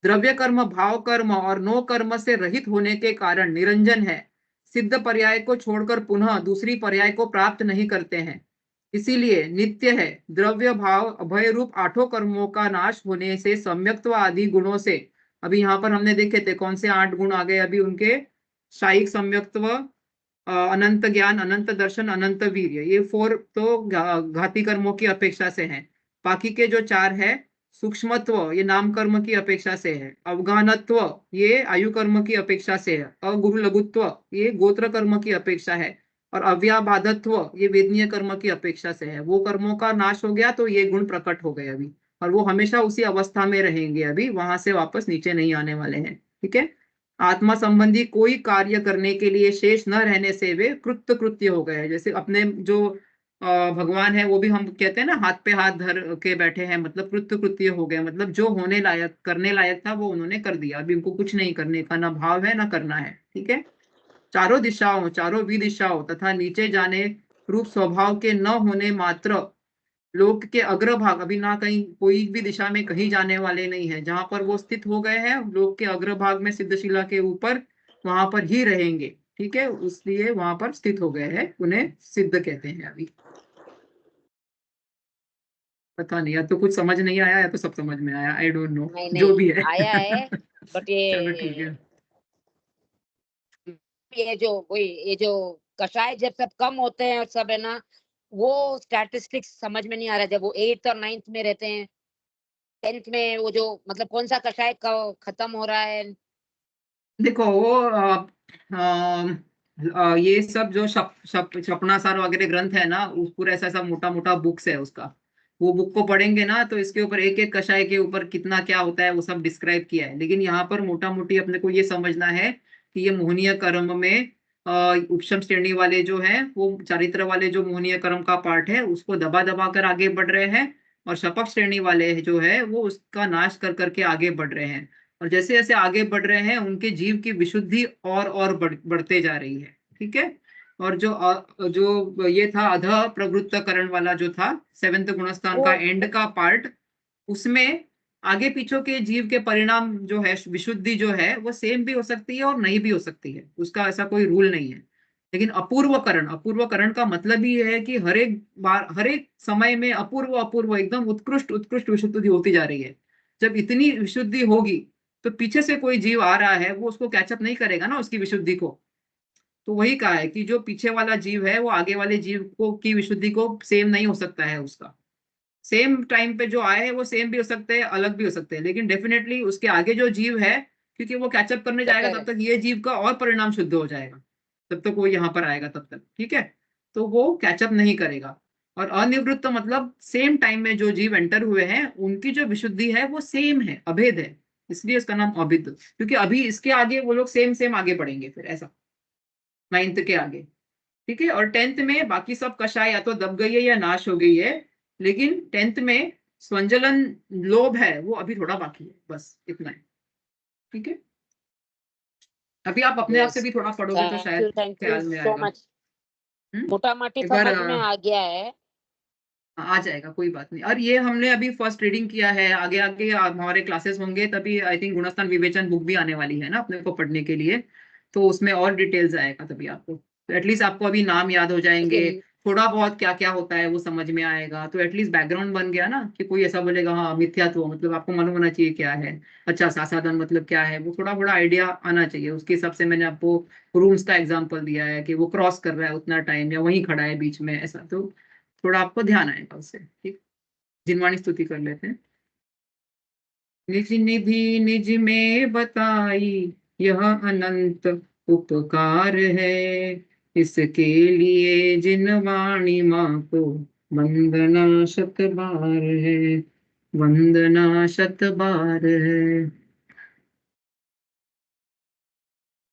द्रव्य कर्म, भाव कर्म और नो कर्म से रहित होने के कारण निरंजन है, सिद्ध पर्याय को छोड़कर पुनः दूसरी पर्याय को प्राप्त नहीं करते हैं। इसीलिए नित्य है। द्रव्य भाव अभय रूप आठों कर्मों का नाश होने से सम्यक्त्व आदि गुणों से, अभी यहाँ पर हमने देखे थे कौन से 8 गुण आ गए अभी उनके, शायिक सम्यक्त्व, अनंत ज्ञान, अनंत दर्शन, अनंत वीर्य, ये 4 तो घाती कर्मों की अपेक्षा से हैं। बाकी के जो 4 है, सूक्ष्मत्व ये नाम कर्म की अपेक्षा से है, अवगाहनत्व ये आयु कर्म की अपेक्षा से है, अगुरु लघुत्व ये गोत्र कर्म की अपेक्षा है, और अव्याबाधत्व ये वेदनीय कर्म की अपेक्षा से है। वो कर्मों का नाश हो गया तो ये गुण प्रकट हो गए अभी, और वो हमेशा उसी अवस्था में रहेंगे, अभी वहां से वापस नीचे नहीं आने वाले हैं। ठीक है। आत्मा संबंधी कोई कार्य करने के लिए शेष न रहने से वे कृत्य कृत्य हो गए। जैसे अपने जो भगवान है वो भी हम कहते हैं ना, हाथ पे हाथ धर के बैठे हैं, मतलब कृत्य कृत्य हो गए, मतलब जो होने लायक करने लायक था वो उन्होंने कर दिया, अभी उनको कुछ नहीं करने का ना भाव है ना करना है। ठीक है। चारों दिशाओं, चारों विदिशाओं तथा नीचे जाने रूप स्वभाव के न होने मात्र लोक के अग्रभाग, अभी ना कहीं कोई भी दिशा में कहीं जाने वाले नहीं है, जहां पर वो स्थित हो गए हैं लोक के अग्रभाग में सिद्धशिला के ऊपर, वहां पर ही रहेंगे। ठीक है, इसलिए वहां पर स्थित हो गए हैं, उन्हें सिद्ध कहते हैं। अभी पता नहीं, या तो कुछ समझ नहीं आया या तो सब समझ में आया, आई डोंट नो, नहीं जो नहीं भी है आया है, बट चलो ठीक है। ये जो कषाय जब सब कम होते हैं और सब है ना, वो स्टैटिस्टिक्स समझ में नहीं आ रहा। जब वो 8th और 9th में रहते हैं, 10th में वो जो मतलब कौन सा कषाय खत्म हो रहा है। देखो वो ये सब जो शपनासार वगैरह ग्रंथ है ना, उस पूरा ऐसा मोटा मोटा बुक्स है उसका, वो बुक को पढ़ेंगे ना तो इसके ऊपर एक एक कषाय के ऊपर कितना क्या होता है वो सब डिस्क्राइब किया है। लेकिन यहाँ पर मोटा मोटी अपने को ये समझना है कि ये मोहनीय कर्म में उपशम श्रेणी वाले जो है वो चारित्र वाले जो मोहनीय कर्म का पार्ट है उसको दबा दबा कर आगे बढ़ रहे हैं, और शपथ श्रेणी वाले जो है वो उसका नाश कर करके आगे बढ़ रहे हैं। और जैसे जैसे आगे बढ़ रहे हैं उनके जीव की विशुद्धि और बढ़ते जा रही है। ठीक है। और जो ये था अध प्रवृत्तकरण वाला जो था 7th गुणस्थान का एंड का पार्ट, उसमें आगे पीछों के जीव के परिणाम जो है विशुद्धि जो है वो सेम भी हो सकती है और नहीं भी हो सकती है, उसका ऐसा कोई रूल नहीं है। लेकिन अपूर्वकरण का मतलब ही है कि हर एक बार हर एक समय में अपूर्व अपूर्व एकदम उत्कृष्ट उत्कृष्ट विशुद्धि होती जा रही है। जब इतनी विशुद्धि होगी तो पीछे से कोई जीव आ रहा है वो उसको कैचअप नहीं करेगा ना उसकी विशुद्धि को। तो वही कहा है कि जो पीछे वाला जीव है वो आगे वाले जीव को की विशुद्धि को सेम नहीं हो सकता है उसका। सेम टाइम पे जो आए हैं वो सेम भी हो सकते हैं, अलग भी हो सकते हैं, लेकिन डेफिनेटली उसके आगे जो जीव है, क्योंकि वो कैचअप करने जाएगा तब तक ये जीव का और परिणाम शुद्ध हो जाएगा, तब तक वो यहाँ पर आएगा तब तक। ठीक है। तो वो कैचअप नहीं करेगा। और अनिवृत्त मतलब सेम टाइम में जो जीव एंटर हुए हैं उनकी जो विशुद्धि है वो सेम है, अभेद है, इसलिए उसका नाम अभिद्ध, क्योंकि अभी इसके आगे वो लोग सेम सेम आगे बढ़ेंगे फिर ऐसा 9th के आगे। ठीक है। और 10th में बाकी सब कषाय या तो दब गई है या नाश हो गई है, लेकिन 10th में स्वंजलन लोभ है वो अभी थोड़ा बाकी है, बस इतना है। ठीक है। अभी आप अपने आप से भी थोड़ा पढ़ोगे तो शायद थैंक यू ख्याल में सो आएगा। मच। मोटा माटी एक बार समझ में आ गया है। आ जाएगा, कोई बात नहीं। और ये हमने अभी फर्स्ट रीडिंग किया है, आगे आगे हमारे क्लासेस होंगे तभी आई थिंक गुणस्थान विवेचन बुक भी आने वाली है ना अपने को पढ़ने के लिए, तो उसमें और डिटेल्स आएगा तभी आपको, तो एटलीस्ट आपको अभी नाम याद हो जाएंगे, थोड़ा बहुत क्या क्या होता है वो समझ में आएगा, तो एटलीस्ट बैकग्राउंड बन गया ना कि कोई ऐसा बोलेगा हाँ मिथ्यात्व मतलब आपको मालूम होना चाहिए क्या है, अच्छा साधन मतलब क्या है, वो थोड़ा थोड़ा आइडिया आना चाहिए। उसके हिसाब से मैंने आपको रूम्स का एग्जाम्पल दिया है कि वो क्रॉस कर रहा है उतना टाइम या वहीं खड़ा है बीच में, ऐसा तो थोड़ा आपको ध्यान आएगा उससे। ठीक। जिनवाणी स्तुति कर लेते हैं। निज निधि निज में बताई यह अनंत उपकार है, इसके लिए जिनवाणी माँ को वंदना शत बार है, वंदना शत बार है।